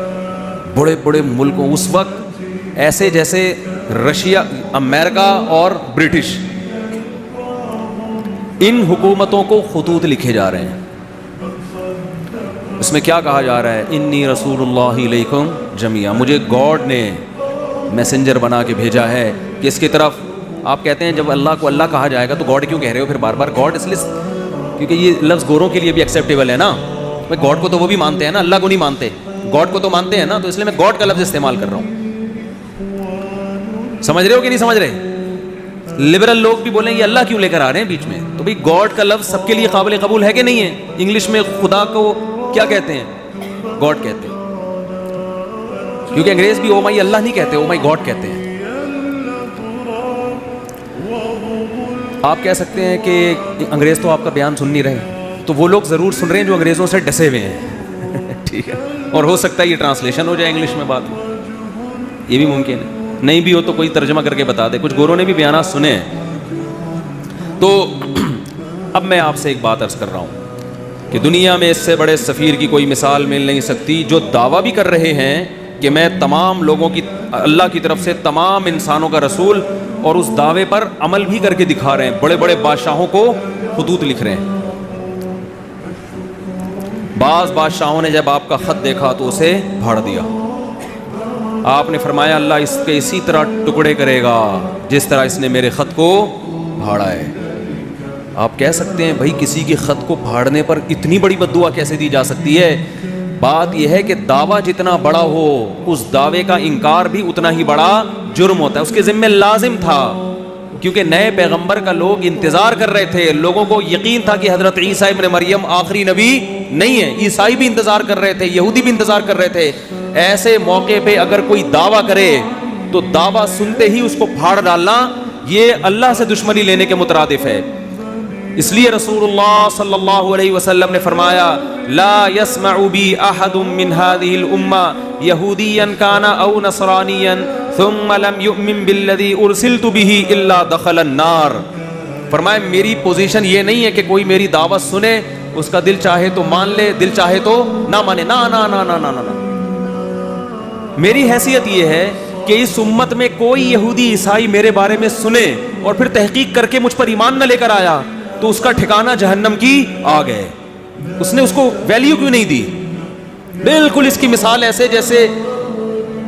Speaker 1: بڑے بڑے ملکوں, اس وقت ایسے جیسے رشیا, امریکہ اور برٹش, ان حکومتوں کو خطوط لکھے جا رہے ہیں. اس میں کیا کہا جا رہا ہے؟ انی رسول اللہ علیکم جمیعا, مجھے گاڈ نے میسنجر بنا کے بھیجا ہے. کس کی طرف؟ آپ کہتے ہیں جب اللہ کو اللہ کہا جائے گا تو گاڈ کیوں کہہ رہے ہو پھر بار بار؟ گاڈ اس لیے کیونکہ یہ لفظ گوروں کے لیے بھی ایکسیپٹیبل ہے نا. گاڈ کو تو وہ بھی مانتے ہیں نا, اللہ کو نہیں مانتے, گاڈ کو تو مانتے ہیں نا, تو اس لیے میں گاڈ کا لفظ استعمال کر رہا ہوں. سمجھ رہے ہو کہ نہیں سمجھ رہے؟ لبرل لوگ بھی بولیں گے اللہ کیوں لے کر آ رہے ہیں بیچ میں, تو بھائی گاڈ کا لفظ سب کے لیے قابل قبول ہے کہ نہیں ہے؟ انگلش میں خدا کو کیا کہتے ہیں؟ گاڈ کہتے ہیں, کیونکہ انگریز بھی او مائی اللہ نہیں کہتے, او مائی گاڈ کہتے ہیں. آپ کہہ سکتے ہیں کہ انگریز تو آپ کا بیان سن نہیں رہے، تو وہ لوگ ضرور سن رہے ہیں جو انگریزوں سے ڈسے ہوئے ہیں ٹھیک ہے، اور ہو سکتا ہے یہ ٹرانسلیشن ہو جائے انگلش میں بات، یہ بھی ممکن ہے، نہیں بھی ہو تو کوئی ترجمہ کر کے بتا دے، کچھ گوروں نے بھی بیانات سنے ہیں۔ تو اب میں آپ سے ایک بات عرض کر رہا ہوں کہ دنیا میں اس سے بڑے سفیر کی کوئی مثال مل نہیں سکتی، جو دعویٰ بھی کر رہے ہیں کہ میں تمام لوگوں کی، اللہ کی طرف سے تمام انسانوں کا رسول، اور اس دعوے پر عمل بھی کر کے دکھا رہے ہیں، بڑے بڑے بادشاہوں کو خطوط لکھ رہے ہیں۔ بعض بادشاہوں نے جب آپ کا خط دیکھا تو اسے پھاڑ دیا، آپ نے فرمایا اللہ اس کے اسی طرح ٹکڑے کرے گا جس طرح اس نے میرے خط کو پھاڑا ہے۔ آپ کہہ سکتے ہیں بھائی کسی کے خط کو پھاڑنے پر اتنی بڑی بددعا کیسے دی جا سکتی ہے؟ بات یہ ہے کہ دعویٰ جتنا بڑا ہو اس دعوے کا انکار بھی اتنا ہی بڑا جرم ہوتا ہے، اس کے ذمہ لازم تھا، کیونکہ نئے پیغمبر کا لوگ انتظار کر رہے تھے، لوگوں کو یقین تھا کہ حضرت عیسیٰ ابن مریم آخری نبی نہیں ہے، عیسائی بھی انتظار کر رہے تھے، یہودی بھی انتظار کر رہے تھے۔ ایسے موقع پہ اگر کوئی دعویٰ کرے تو دعویٰ سنتے ہی اس کو پھاڑ ڈالنا یہ اللہ سے دشمنی لینے کے مترادف ہے۔ اس لیے رسول اللہ صلی اللہ علیہ وسلم نے فرمایا لا يسمع بی احد من هذه الامة یہودیا کان او نصرانیا ثم لم یؤمن بالذی ارسلت به الا دخل النار۔ فرمایا میری پوزیشن یہ نہیں ہے کہ کوئی میری دعوت سنے، اس کا دل چاہے تو مان لے، دل چاہے تو نہ مانے، نہ نہ نہ نہ نہ نہ۔ میری حیثیت یہ ہے کہ اس امت میں کوئی یہودی عیسائی میرے بارے میں سنے اور پھر تحقیق کر کے مجھ پر ایمان نہ لے کر آیا تو اس کا ٹھکانہ جہنم کی آگ ہے۔ اس نے اس کو ویلیو کیوں نہیں دی؟ بالکل اس کی مثال ایسے جیسے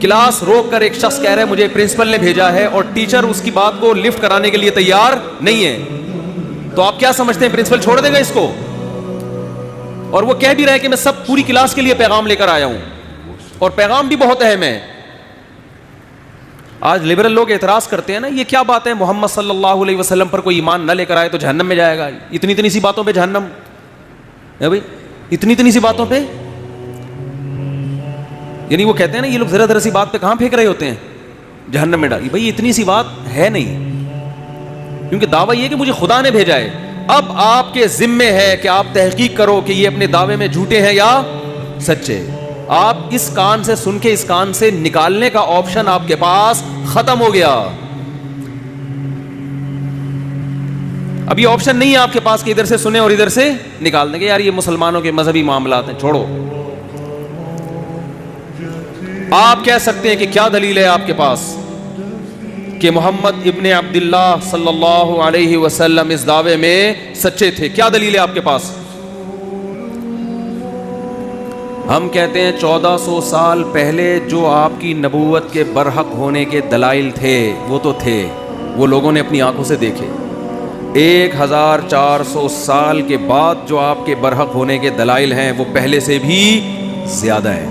Speaker 1: کلاس روک کر ایک شخص کہہ رہا ہے مجھے پرنسپل نے بھیجا ہے اور ٹیچر اس کی بات کو لفٹ کرانے کے لیے تیار نہیں ہے، تو آپ کیا سمجھتے ہیں پرنسپل چھوڑ دے گا اس کو؟ اور وہ کہہ بھی رہا ہے کہ میں سب پوری کلاس کے لیے پیغام لے کر آیا ہوں، اور پیغام بھی بہت اہم ہے۔ آج لبرل لوگ اعتراض کرتے ہیں نا، یہ کیا بات ہے محمد صلی اللہ علیہ وسلم پر کوئی ایمان نہ لے کر آئے تو جہنم میں جائے گا، اتنی اتنی سی باتوں پہ جہنم ہے بھائی، اتنی اتنی سی باتوں پہ، یعنی وہ کہتے ہیں نا یہ لوگ ذرا ذرا سی بات پہ کہاں پھینک رہے ہوتے ہیں جہنم میں ڈالی، بھائی اتنی سی بات ہے نہیں، کیونکہ دعویٰ یہ کہ مجھے خدا نے بھیجا ہے۔ اب آپ کے ذمے ہے کہ آپ تحقیق کرو کہ یہ اپنے دعوے میں جھوٹے ہیں یا سچے۔ آپ اس کان سے سن کے اس کان سے نکالنے کا آپشن آپ کے پاس ختم ہو گیا، اب یہ آپشن نہیں ہے آپ کے پاس کہ ادھر سے سنیں اور ادھر سے نکال دیں گے، یار یہ مسلمانوں کے مذہبی معاملات ہیں، چھوڑو۔ آپ کہہ سکتے ہیں کہ کیا دلیل ہے آپ کے پاس کہ محمد ابن عبداللہ صلی اللہ علیہ وسلم اس دعوے میں سچے تھے، کیا دلیل ہے آپ کے پاس؟ ہم کہتے ہیں 1400 سال پہلے جو آپ کی نبوت کے برحق ہونے کے دلائل تھے وہ تو تھے، وہ لوگوں نے اپنی آنکھوں سے دیکھے۔ 1400 سال کے بعد جو آپ کے برحق ہونے کے دلائل ہیں وہ پہلے سے بھی زیادہ ہیں،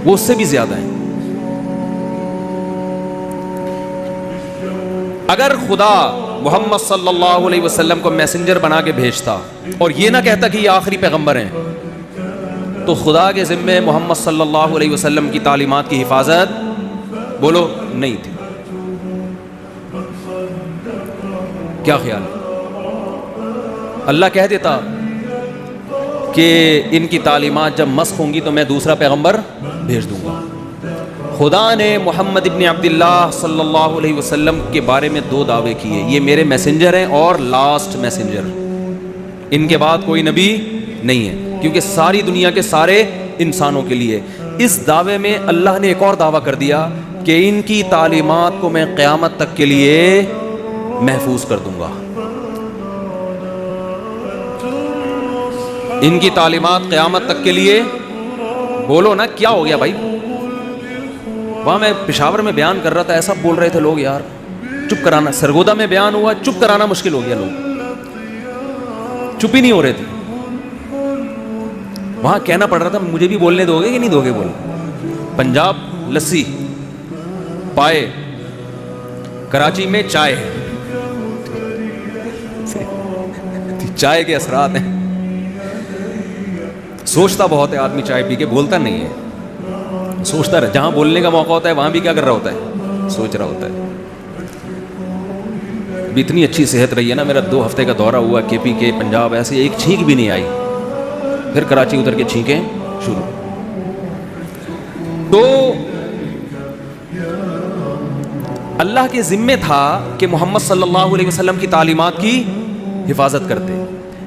Speaker 1: وہ اس سے بھی زیادہ ہیں۔ اگر خدا محمد صلی اللہ علیہ وسلم کو میسنجر بنا کے بھیجتا اور یہ نہ کہتا کہ یہ آخری پیغمبر ہیں، تو خدا کے ذمے محمد صلی اللہ علیہ وسلم کی تعلیمات کی حفاظت بولو نہیں تھی۔ کیا خیال ہے؟ اللہ کہہ دیتا کہ ان کی تعلیمات جب مسخ ہوں گی تو میں دوسرا پیغمبر بھیج دوں گا۔ خدا نے محمد ابن عبداللہ صلی اللہ علیہ وسلم کے بارے میں 2 دعوے کیے، یہ میرے میسنجر ہیں اور لاسٹ میسنجر، ان کے بعد کوئی نبی نہیں ہے، کیونکہ ساری دنیا کے سارے انسانوں کے لیے۔ اس دعوے میں اللہ نے ایک اور دعویٰ کر دیا کہ ان کی تعلیمات کو میں قیامت تک کے لیے محفوظ کر دوں گا، ان کی تعلیمات قیامت تک کے لیے۔ بولو نا کیا ہو گیا بھائی؟ وہاں میں پشاور میں بیان کر رہا تھا، ایسا بول رہے تھے لوگ، یار چپ کرانا، سرگودا میں بیان ہوا، چپ کرانا مشکل ہو گیا، لوگ چپ ہی نہیں ہو رہے تھے۔ وہاں کہنا پڑ رہا تھا مجھے بھی بولنے دو گے کہ نہیں دو گے؟ بولو پنجاب لسی، پائے، کراچی میں چائے، چائے کے اثرات ہیں۔ سوچتا بہت ہے آدمی چائے پی کے، بولتا نہیں ہے، سوچتا رہے، جہاں بولنے کا موقع ہوتا ہے وہاں بھی کیا کر رہا ہوتا ہے؟ سوچ رہا ہوتا ہے۔ بھی اتنی اچھی صحت رہی ہے نا, میرا 2 ہفتے کا دورہ ہوا KP کے پنجاب, ایسے ایک چھینک بھی نہیں آئی, پھر کراچی اتر کے چھینکیں شروع. تو اللہ کے ذمے تھا کہ محمد صلی اللہ علیہ وسلم کی تعلیمات کی حفاظت کرتے.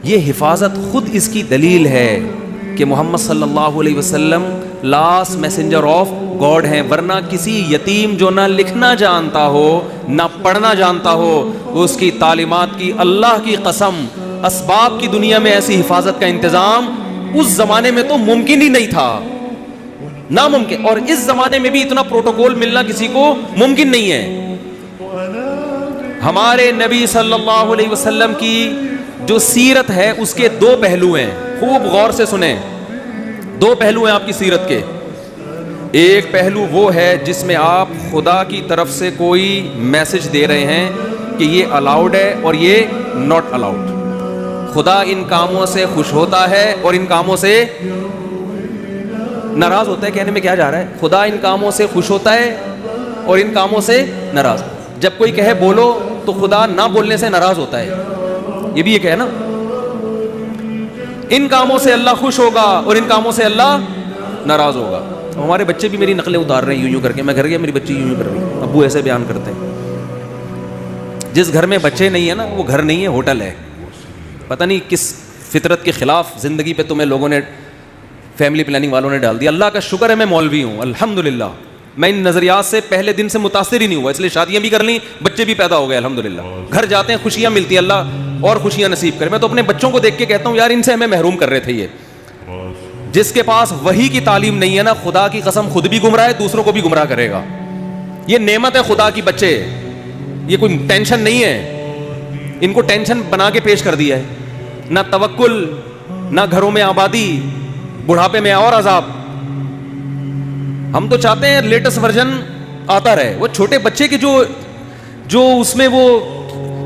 Speaker 1: یہ حفاظت خود اس کی دلیل ہے کہ محمد صلی اللہ علیہ وسلم لاسٹ میسنجر آف گاڈ ہیں, ورنہ کسی یتیم جو نہ لکھنا جانتا ہو نہ پڑھنا جانتا ہو, اس کی تعلیمات کی اللہ کی قسم اسباب کی دنیا میں ایسی حفاظت کا انتظام اس زمانے میں تو ممکن ہی نہیں تھا, ناممکن. اور اس زمانے میں بھی اتنا پروٹوکول ملنا کسی کو ممکن نہیں ہے. ہمارے نبی صلی اللہ علیہ وسلم کی جو سیرت ہے اس کے 2 پہلو ہیں, خوب غور سے سنیں. 2 پہلو ہیں آپ کی سیرت کے. ایک پہلو وہ ہے جس میں آپ خدا کی طرف سے کوئی میسج دے رہے ہیں کہ یہ الاؤڈ ہے اور یہ ناٹ الاؤڈ. خدا ان کاموں سے خوش ہوتا ہے اور ان کاموں سے ناراض ہوتا ہے. کہنے میں کیا جا رہا ہے, خدا ان کاموں سے خوش ہوتا ہے اور ان کاموں سے ناراض. جب کوئی کہے بولو تو خدا نہ بولنے سے ناراض ہوتا ہے, یہ بھی ایک ہے نا. ان کاموں سے اللہ خوش ہوگا اور ان کاموں سے اللہ ناراض ہوگا. ہمارے بچے بھی میری نقلیں اتار رہے ہیں یوں کر کے, میں گھر گیا میری بچی یوں کر رہی ہے, ابو ایسے بیان کرتے ہیں. جس گھر میں بچے نہیں ہیں نا وہ گھر نہیں ہے, ہوٹل ہے. پتہ نہیں کس فطرت کے خلاف زندگی پہ تمہیں لوگوں نے, فیملی پلاننگ والوں نے ڈال دیا. اللہ کا شکر ہے میں مولوی ہوں الحمدللہ, میں ان نظریات سے پہلے دن سے متاثر ہی نہیں ہوا, اس لیے شادیاں بھی کر لیں, بچے بھی پیدا ہو گئے الحمدللہ. گھر جاتے ہیں خوشیاں ملتی ہیں, اللہ اور خوشیاں نصیب کرے. میں تو اپنے بچوں کو دیکھ کے کہتا ہوں یار ان سے ہمیں محروم کر رہے تھے. یہ جس کے پاس وحی کی تعلیم نہیں ہے نا, خدا کی قسم خود بھی گمراہ ہے, دوسروں کو بھی گمراہ کرے گا. یہ نعمت ہے خدا کی بچے, یہ کوئی ٹینشن نہیں ہے. ان کو ٹینشن بنا کے پیش کر دیا ہے, نہ توکل, نہ گھروں میں آبادی, بڑھاپے میں اور عذاب. ہم تو چاہتے ہیں لیٹسٹ ورژن آتا رہے. وہ چھوٹے بچے کی جو اس میں وہ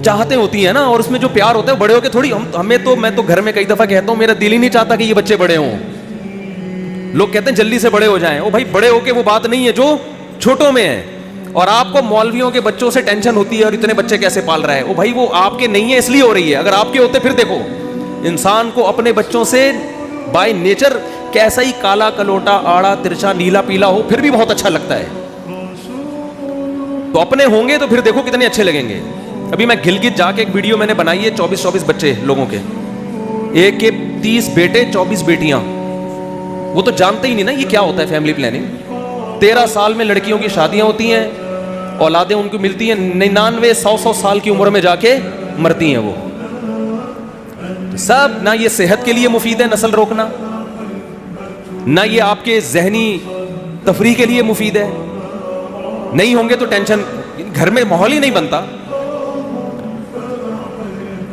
Speaker 1: چاہتے ہوتی ہیں نا, اور اس میں جو پیار ہوتا ہے, بڑے ہو کے تھوڑی ہمیں تو, میں تو گھر میں کئی دفعہ کہتا ہوں میرا دل ہی نہیں چاہتا کہ یہ بچے بڑے ہوں. لوگ کہتے ہیں جلدی سے بڑے ہو جائیں. او بھائی بڑے ہو کے وہ بات نہیں ہے جو چھوٹوں میں ہے. اور آپ کو مولویوں کے بچوں سے ٹینشن ہوتی ہے اور اتنے بچے کیسے پال رہا ہے. او بھائی وہ آپ کے نہیں ہے اس لیے ہو رہی ہے, اگر آپ کے ہوتے پھر دیکھو. انسان کو اپنے بچوں سے بائی نیچر کیسا ہی کالا کلوٹا آڑا ترچا نیلا پیلا ہو پھر بھی بہت اچھا لگتا ہے. تو اپنے ہوں گے تو پھر دیکھو کتنے اچھے لگیں گے. ابھی میں گلگت جا کے ایک ویڈیو میں نے بنائی ہے, 24 بچے لوگوں کے, ایک کے 30 بیٹے 24 بیٹیاں. وہ تو جانتے ہی نہیں نا یہ کیا ہوتا ہے فیملی پلاننگ. 13 سال میں لڑکیوں کی شادیاں ہوتی ہیں, اولادیں ان کو ملتی ہیں, 99-100 سال کی عمر میں جا کے مرتی ہیں. وہ سب نہ یہ صحت کے لیے مفید ہے نسل روکنا, نہ یہ آپ کے ذہنی تفریح کے لیے مفید ہے. نہیں ہوں گے تو ٹینشن, گھر میں ماحول ہی نہیں بنتا.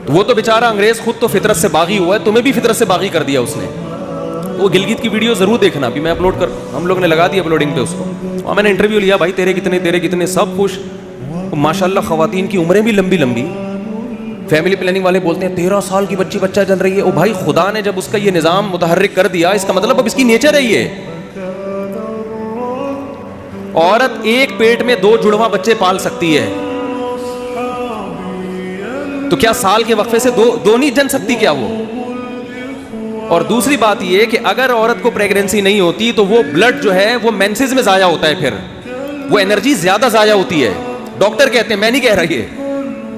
Speaker 1: وہ تو بیچارہ انگریز خود تو فطرت سے باغی ہوا ہے, تمہیں بھی فطرت سے باغی کر دیا اس نے. وہ گلگت کی ویڈیو ضرور دیکھنا, بھی میں اپلوڈ کر, ہم لوگ نے لگا دی اپلوڈنگ پہ اس کو. اور میں نے انٹرویو لیا, بھائی تیرے کتنے, سب خوش ماشاءاللہ. خواتین کی عمریں بھی لمبی. فیملی پلاننگ والے بولتے ہیں 13 سال کی بچہ چل رہی ہے. او بھائی خدا نے جب اس کا یہ نظام متحرک کر دیا, اس کا مطلب اب اس کی نیچر ہے. یہ عورت ایک پیٹ میں 2 جڑواں بچے پال سکتی ہے, تو کیا سال کے وقفے سے دو نہیں جن سکتی کیا وہ؟ اور دوسری بات یہ کہ اگر عورت کو پریگننسی نہیں ہوتی تو وہ بلڈ جو ہے وہ مینسز میں ضائع ہوتا ہے, پھر وہ انرجی زیادہ ضائع ہوتی ہے. ڈاکٹر کہتے ہیں, میں نہیں کہہ رہی ہے,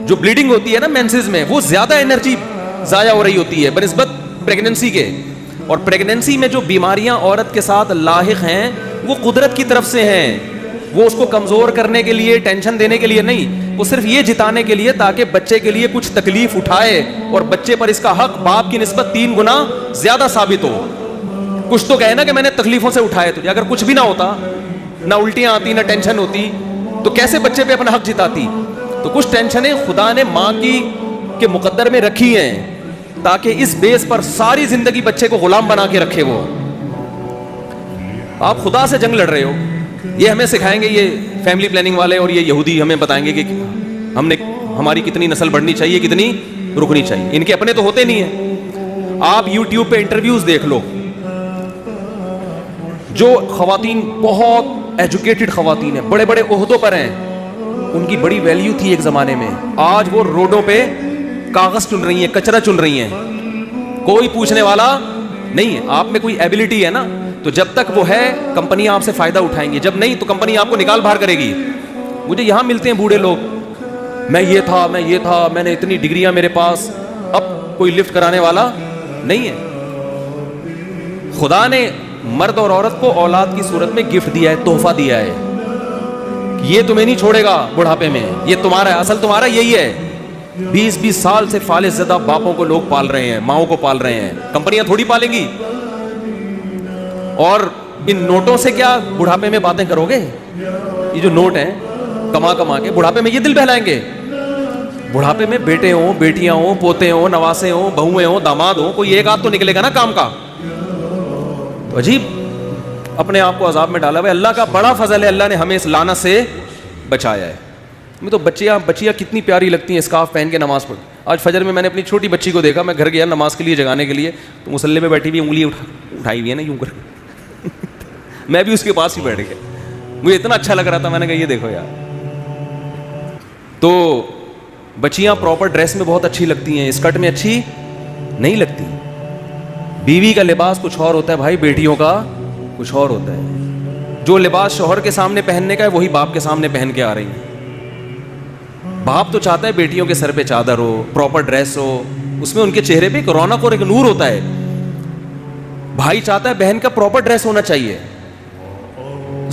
Speaker 1: جو بلیڈنگ ہوتی ہے نا مینسز میں, وہ زیادہ انرجی ضائع ہو رہی ہوتی ہے بنسبت پریگننسی کے. اور پریگننسی میں جو بیماریاں عورت کے ساتھ لاحق ہیں وہ قدرت کی طرف سے ہیں. وہ اس کو کمزور کرنے کے لیے, ٹینشن دینے کے لیے نہیں, وہ صرف یہ جتانے کے لیے تاکہ بچے کے لیے کچھ تکلیف اٹھائے اور بچے پر اس کا حق باپ کی نسبت 3 گنا زیادہ ثابت ہو. کچھ تو کہے نا کہ میں نے تکلیفوں سے اٹھائے تجھے. اگر کچھ بھی نہ ہوتا, نہ الٹیاں آتی, نہ ٹینشن ہوتی, تو کیسے بچے پہ اپنا حق جتاتی؟ تو کچھ ٹینشنیں خدا نے ماں کی کے مقدر میں رکھی ہیں تاکہ اس بیس پر ساری زندگی بچے کو غلام بنا کے رکھے. وہ آپ خدا سے جنگ لڑ رہے ہو. یہ ہمیں سکھائیں گے یہ فیملی پلاننگ والے, اور یہ یہودی ہمیں بتائیں گے کہ ہماری کتنی نسل بڑھنی چاہیے, کتنی رکنی چاہیے. ان کے اپنے تو ہوتے نہیں ہیں. آپ یوٹیوب پہ انٹرویوز دیکھ لو, جو خواتین بہت ایجوکیٹڈ خواتین ہیں, بڑے بڑے عہدوں پر ہیں, ان کی بڑی ویلیو تھی ایک زمانے میں. آج وہ روڈوں پہ کاغذ چن رہی ہیں, کچرا چن رہی ہیں, کوئی پوچھنے والا نہیں ہے. آپ میں کوئی ایبلٹی ہے نا, تو جب تک وہ ہے کمپنیاں آپ سے فائدہ اٹھائیں گی, جب نہیں تو کمپنی آپ کو نکال باہر کرے گی. مجھے یہاں ملتے ہیں بوڑھے لوگ, میں یہ تھا, میں نے اتنی ڈگریاں میرے پاس, اب کوئی لفٹ کرانے والا نہیں ہے. خدا نے مرد اور عورت کو اولاد کی صورت میں گفٹ دیا ہے, تحفہ دیا ہے. یہ تمہیں نہیں چھوڑے گا بڑھاپے میں, یہ تمہارا ہے, اصل تمہارا یہی ہے. 20 سال سے فالج زدہ باپوں کو لوگ پال رہے ہیں, ماؤں کو پال رہے ہیں, کمپنیاں تھوڑی پالیں گی. اور ان نوٹوں سے کیا بڑھاپے میں باتیں کرو گے؟ یہ جو نوٹ ہیں کما کما کے بڑھاپے میں یہ دل بہلائیں گے. بڑھاپے میں بیٹے ہوں, بیٹیاں ہوں, پوتے ہوں, نواسے ہوں, بہویں ہوں, داماد ہوں, کوئی ایک آدھ تو نکلے گا نا کام کا. تو عجیب اپنے آپ کو عذاب میں ڈالا ہوا ہے. اللہ کا بڑا فضل ہے, اللہ نے ہمیں اس لعنت سے بچایا ہے. میں تو بچیاں کتنی پیاری لگتی ہیں اسکارف پہن کے نماز پڑھ. آج فجر میں نے اپنی چھوٹی بچی کو دیکھا, میں گھر گیا نماز کے لیے جگانے کے لیے, تو مصلی پہ بیٹھی ہوئی انگلی اٹھائی ہوئی ہے نا یوں کر, میں بھی اس کے پاس ہی بیٹھ گیا. مجھے اتنا اچھا لگ رہا تھا, میں نے کہا یہ دیکھو یار. تو بچیاں پراپر ڈریس میں بہت اچھی لگتی ہیں, اسکرٹ میں اچھی نہیں لگتی. بیوی کا لباس کچھ اور ہوتا ہے بھائی, بیٹیوں کا کچھ اور ہوتا ہے. جو لباس شوہر کے سامنے پہننے کا ہے وہی باپ کے سامنے پہن کے آ رہی ہیں. باپ تو چاہتا ہے بیٹیوں کے سر پہ چادر ہو, پراپر ڈریس ہو, اس میں ان کے چہرے پہ ایک رونق اور ایک نور ہوتا ہے. بھائی چاہتا ہے بہن کا پراپر ڈریس ہونا چاہیے.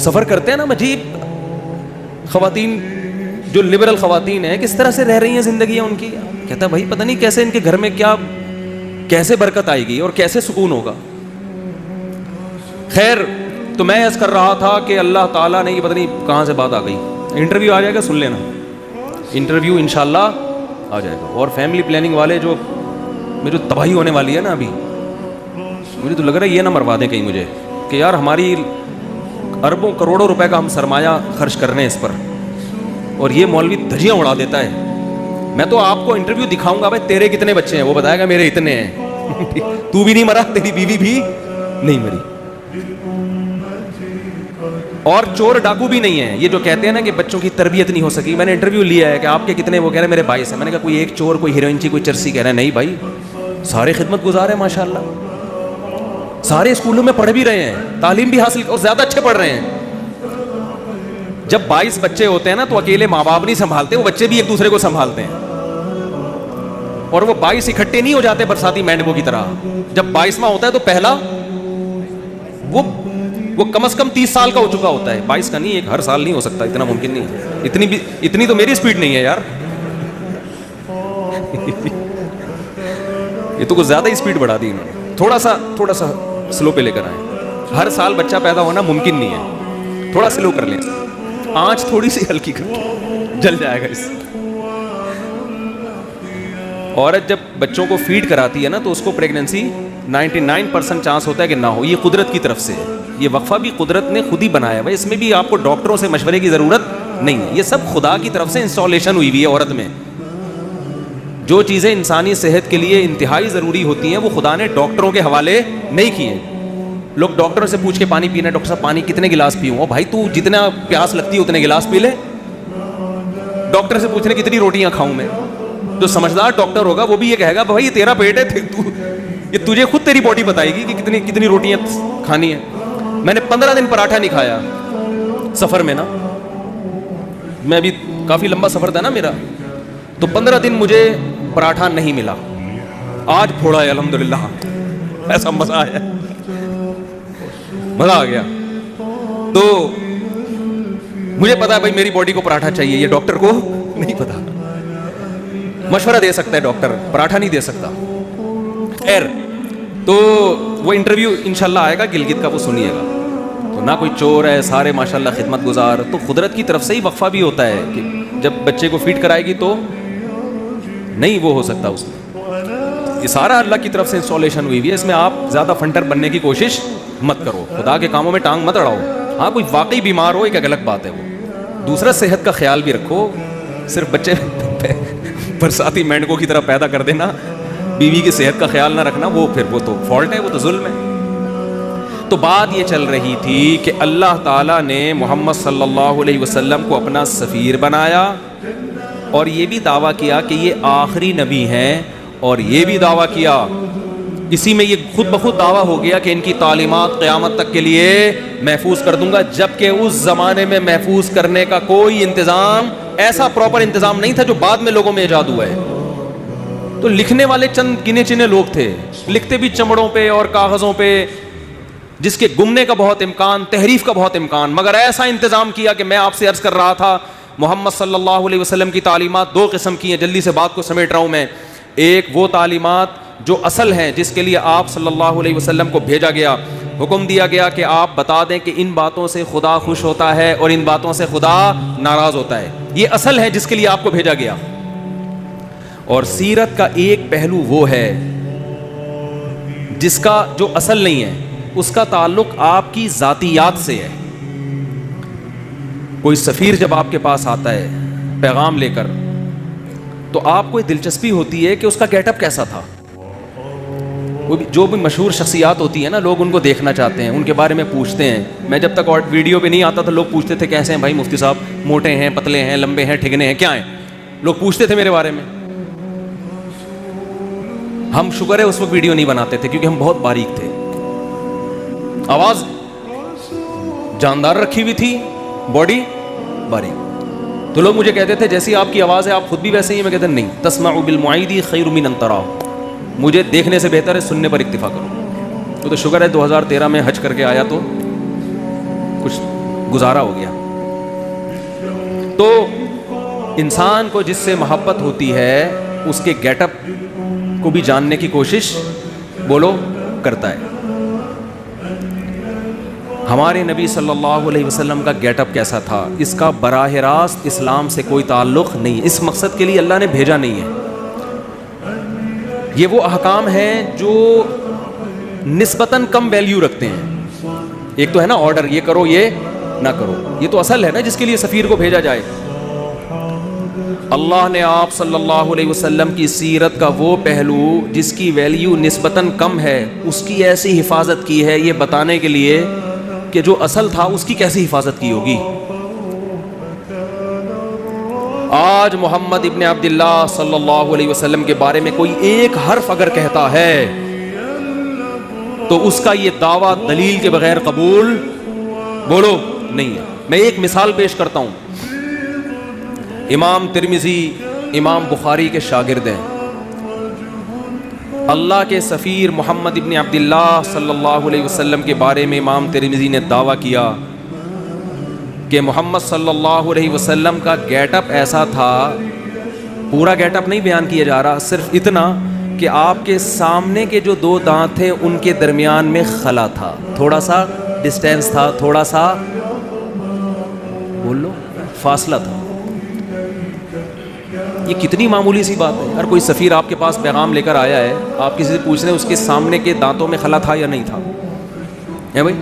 Speaker 1: سفر کرتے ہیں نا عجیب خواتین, جو لبرل خواتین ہیں کس طرح سے رہ رہی ہیں زندگیاں ان کی. کہتا ہے بھائی پتہ نہیں کیسے ان کے گھر میں کیسے برکت آئے گی اور کیسے سکون ہوگا. خیر, تو میں عرض کر رہا تھا کہ اللہ تعالیٰ نے, یہ پتہ نہیں کہاں سے بات آ گئی, انٹرویو آ جائے گا, سن لینا, انٹرویو انشاءاللہ آ جائے گا. اور فیملی پلاننگ والے جو تباہی ہونے والی ہے نا ابھی, مجھے تو لگ رہا ہے یہ نہ مروا دیں کہیں مجھے کہ یار ہماری اربوں کروڑوں روپے کا ہم سرمایہ خرچ کر رہے ہیں اس پر, اور یہ مولوی دھجیاں اڑا دیتا ہے. میں تو آپ کو انٹرویو دکھاؤں گا, بھائی تیرے کتنے بچے ہیں, وہ بتائے گا میرے اتنے ہیں. تو بھی نہیں مرا, تیری بیوی بھی نہیں مری, اور چور ڈاکو بھی نہیں ہے. یہ جو کہتے ہیں نا کہ بچوں کی تربیت نہیں ہو سکی, میں نے انٹرویو لیا ہے کہ آپ کے کتنے, وہ کہہ رہے ہیں میرے 22 ہیں. میں نے کہا کوئی ایک چور, کوئی ہیروئنچی, کوئی چرسی, کہہ رہے ہیں نہیں بھائی سارے خدمت گزار ہیں ماشاءاللہ, سارے اسکولوں میں پڑھ بھی رہے ہیں, تعلیم بھی حاصل اور زیادہ اچھے پڑھ رہے ہیں. جب 22 بچے ہوتے ہیں نا تو اکیلے ماں باپ نہیں سنبھالتے, وہ بچے بھی ایک دوسرے کو سنبھالتے ہیں. اور وہ 22 اکٹھے نہیں ہو جاتے برساتی مینڈکوں کی طرح. جب 22واں ہوتا ہے تو پہلا وہ کم از کم 30 سال کا ہو چکا ہوتا ہے, 22 کا نہیں, ایک ہر سال نہیں ہو سکتا, اتنا ممکن نہیں. اتنی تو میری سپیڈ نہیں ہے یار. یہ تو کچھ زیادہ ہی سپیڈ بڑھا دی انہوں نے. تھوڑا سا سلو پہ لے کر آئے. ہر سال بچہ پیدا ہونا ممکن نہیں ہے, تھوڑا سلو کر لیں, آنچ تھوڑی سی ہلکی کر کے, جل جائے گا اس. عورت جب بچوں کو فیڈ کراتی ہے نا تو اس کو پریگننسی 99% چانس ہوتا ہے کہ نہ ہو. یہ قدرت کی طرف سے, یہ وقفہ بھی قدرت نے خود ہی بنایا ہے, اس میں بھی آپ کو ڈاکٹروں سے مشورے کی ضرورت نہیں ہے. یہ سب خدا کی طرف سے انسٹالیشن ہوئی ہے عورت میں. جو چیزیں انسانی صحت کے لیے انتہائی ضروری ہوتی ہیں وہ خدا نے ڈاکٹروں کے حوالے نہیں کیے. لوگ ڈاکٹروں سے پوچھ کے پانی پینا, ڈاکٹر صاحب پانی کتنے گلاس پیوں؟ بھائی تو جتنا پیاس لگتی ہے اتنے گلاس پی لے. ڈاکٹر سے پوچھنے کتنی روٹیاں کھاؤں میں. جو سمجھدار ڈاکٹر ہوگا وہ بھی یہ کہے گا بھائی یہ تیرا پیٹ ہے, یہ تجھے خود تیری باڈی بتائے گی کہ کتنی روٹیاں کھانی ہے. میں نے 15 دن پراٹھا نہیں کھایا سفر میں نا, میں بھی کافی لمبا سفر تھا نا میرا, تو 15 دن مجھے پراٹھا نہیں ملا. آج پھوڑا ہے الحمدللہ, ایسا مزہ آیا, مزہ آ گیا. تو مجھے پتا ہے بھائی میری باڈی کو پراٹھا چاہیے, یہ ڈاکٹر کو نہیں پتا. مشورہ دے سکتا ہے ڈاکٹر, پراٹھا نہیں دے سکتا. خیر, تو وہ انٹرویو انشاءاللہ آئے گا گلگت کا, وہ سنیے گا. تو نہ کوئی چور ہے, سارے ماشاءاللہ خدمت گزار. تو قدرت کی طرف سے ہی وقفہ بھی ہوتا ہے کہ جب بچے کو فیڈ کرائے گی تو نہیں وہ ہو سکتا اس میں. یہ سارا اللہ کی طرف سے انسٹالیشن ہوئی ہے. اس میں آپ زیادہ فنٹر بننے کی کوشش مت کرو, خدا کے کاموں میں ٹانگ مت اڑاؤ. ہاں کوئی واقعی بیمار ہو ایک الگ بات ہے وہ. دوسرا صحت کا خیال بھی رکھو. صرف بچے برساتی مینڈکوں کی طرح پیدا کر دینا, بیوی کی صحت کا خیال نہ رکھنا, وہ پھر وہ تو فالٹ ہے, وہ تو ظلم ہے. تو بات یہ چل رہی تھی کہ اللہ تعالیٰ نے محمد صلی اللہ علیہ وسلم کو اپنا سفیر بنایا اور یہ بھی دعویٰ کیا کہ یہ آخری نبی ہیں، اور یہ بھی دعویٰ کیا، اسی میں یہ خود بخود دعویٰ ہو گیا کہ ان کی تعلیمات قیامت تک کے لیے محفوظ کر دوں گا، جبکہ اس زمانے میں محفوظ کرنے کا کوئی انتظام، ایسا پراپر انتظام نہیں تھا جو بعد میں لوگوں میں ایجاد ہوا ہے۔ تو لکھنے والے چند گنے چنے لوگ تھے، لکھتے بھی چمڑوں پہ اور کاغذوں پہ، جس کے گمنے کا بہت امکان، تحریف کا بہت امکان، مگر ایسا انتظام کیا کہ میں آپ سے عرض کر رہا تھا محمد صلی اللہ علیہ وسلم کی تعلیمات دو قسم کی ہیں، جلدی سے بات کو سمیٹ رہا ہوں میں۔ ایک وہ تعلیمات جو اصل ہیں، جس کے لیے آپ صلی اللہ علیہ وسلم کو بھیجا گیا، حکم دیا گیا کہ آپ بتا دیں کہ ان باتوں سے خدا خوش ہوتا ہے اور ان باتوں سے خدا ناراض ہوتا ہے، یہ اصل ہے جس کے لیے آپ کو بھیجا گیا۔ اور سیرت کا ایک پہلو وہ ہے جس کا جو اصل نہیں ہے، اس کا تعلق آپ کی ذاتیات سے ہے۔ کوئی سفیر جب آپ کے پاس آتا ہے پیغام لے کر، تو آپ کو دلچسپی ہوتی ہے کہ اس کا گیٹ اپ کیسا تھا۔ جو بھی مشہور شخصیات ہوتی ہیں نا، لوگ ان کو دیکھنا چاہتے ہیں، ان کے بارے میں پوچھتے ہیں۔ میں جب تک ویڈیو پہ نہیں آتا تھا، لوگ پوچھتے تھے کیسے ہیں بھائی مفتی صاحب، موٹے ہیں، پتلے ہیں، لمبے ہیں، ٹھگنے ہیں، کیا ہیں، لوگ پوچھتے تھے میرے بارے میں۔ ہم شکر ہے اس وقت ویڈیو نہیں بناتے تھے کیونکہ ہم بہت باریک تھے، آواز جاندار رکھی ہوئی تھی، باڈی باریک۔ تو لوگ مجھے کہتے تھے جیسی آپ کی آواز ہے آپ خود بھی ویسے ہی۔ میں کہتا نہیں، تسمع بالمعید خیر من ان تراہ، مجھے دیکھنے سے بہتر ہے سننے پر اکتفا کرو۔ تو شکر ہے 2013 میں حج کر کے آیا تو کچھ گزارا ہو گیا۔ تو انسان کو جس سے محبت ہوتی ہے اس کے گیٹ اپ کو بھی جاننے کی کوشش بولو کرتا ہے۔ ہمارے نبی صلی اللہ علیہ وسلم کا گیٹ اپ کیسا تھا، اس کا براہ راست اسلام سے کوئی تعلق نہیں ہے، اس مقصد کے لیے اللہ نے بھیجا نہیں ہے۔ یہ وہ احکام ہیں جو نسبتاً کم ویلیو رکھتے ہیں۔ ایک تو ہے نا آرڈر، یہ کرو یہ نہ کرو، یہ تو اصل ہے نا جس کے لیے سفیر کو بھیجا جائے۔ اللہ نے آپ صلی اللہ علیہ وسلم کی سیرت کا وہ پہلو جس کی ویلیو نسبتاً کم ہے، اس کی ایسی حفاظت کی ہے، یہ بتانے کے لیے کہ جو اصل تھا اس کی کیسی حفاظت کی ہوگی۔ آج محمد ابن عبداللہ صلی اللہ علیہ وسلم کے بارے میں کوئی ایک حرف اگر کہتا ہے تو اس کا یہ دعویٰ دلیل کے بغیر قبول بولو نہیں ہے۔ میں ایک مثال پیش کرتا ہوں۔ امام ترمذی امام بخاری کے شاگرد ہیں۔ اللہ کے سفیر محمد ابن عبداللہ صلی اللہ علیہ وسلم کے بارے میں امام ترمذی نے دعویٰ کیا کہ محمد صلی اللہ علیہ وسلم کا گیٹ اپ ایسا تھا، پورا گیٹ اپ نہیں بیان کیا جا رہا، صرف اتنا کہ آپ کے سامنے کے جو دو دانت تھے ان کے درمیان میں خلا تھا، تھوڑا سا ڈسٹینس تھا، تھوڑا سا بول لو فاصلہ تھا۔ یہ کتنی معمولی سی بات ہے۔ اگر کوئی سفیر آپ کے پاس پیغام لے کر آیا ہے، آپ کسی سے پوچھ رہے ہیں اس کے سامنے کے دانتوں میں خلا تھا یا نہیں تھا، ہے بھائی،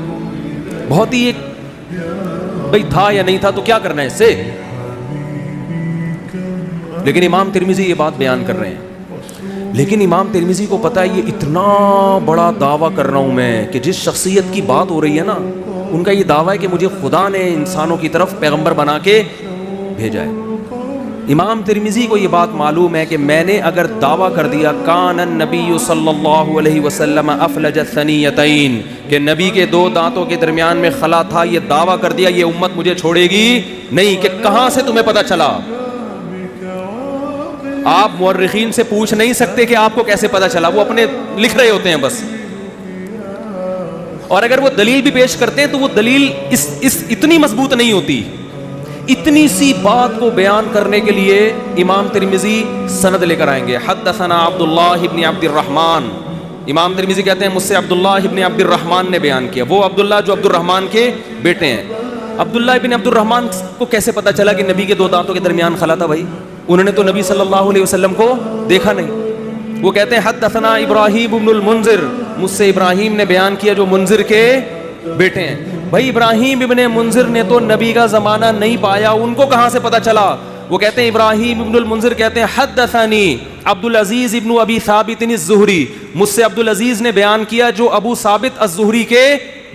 Speaker 1: بہت ہی ایک بھائی تھا یا نہیں تھا تو کیا کرنا ہے اس سے۔ لیکن امام ترمذی یہ بات بیان کر رہے ہیں، لیکن امام ترمذی کو پتا ہے یہ اتنا بڑا دعویٰ کر رہا ہوں میں کہ جس شخصیت کی بات ہو رہی ہے نا، ان کا یہ دعویٰ ہے کہ مجھے خدا نے انسانوں کی طرف پیغمبر بنا کے بھیجا ہے۔ امام ترمذی کو یہ بات معلوم ہے کہ میں نے اگر دعویٰ کر دیا کان النبی صلی اللہ علیہ وسلم افلج الثنیتین، کہ نبی کے دو دانتوں کے درمیان میں خلا تھا، یہ دعویٰ کر دیا، یہ امت مجھے چھوڑے گی نہیں۔ کہ کہاں سے تمہیں پتا چلا؟ آپ مورخین سے پوچھ نہیں سکتے کہ آپ کو کیسے پتا چلا، وہ اپنے لکھ رہے ہوتے ہیں بس۔ اور اگر وہ دلیل بھی پیش کرتے ہیں تو وہ دلیل اتنی مضبوط نہیں ہوتی۔ اتنی سی بات کو بیان کرنے کے لیے امام ترمذی سند لے کر آئیں گے۔ حدثنا عبداللہ ابن عبد الرحمن، امام ترمذی کہتے ہیں مجھ سے عبداللہ ابن عبد الرحمن نے بیان کیا، وہ عبداللہ جو عبد الرحمن کے بیٹے ہیں۔ عبداللہ ابن عبد الرحمن کو کیسے پتا چلا کہ نبی کے دو دانتوں کے درمیان خلا تھا؟ بھائی انہوں نے تو نبی صلی اللہ علیہ وسلم کو دیکھا نہیں۔ وہ کہتے ہیں حدثنا ابراہیم ابن المنذر، مجھ سے ابراہیم نے بیان کیا جو منذر کے بیٹے ہیں۔ بھائی ابراہیم ابن منذر نے تو نبی کا زمانہ نہیں پایا، ان کو کہاں سے پتا چلا؟ وہ کہتے ہیں ابراہیم ابن المنذر کہتے ہیں حدثنی عبد العزیز ابن ابی ثابت الزہری، مجھ سے عبد العزیز نے بیان کیا جو ابو ثابت الزہری کے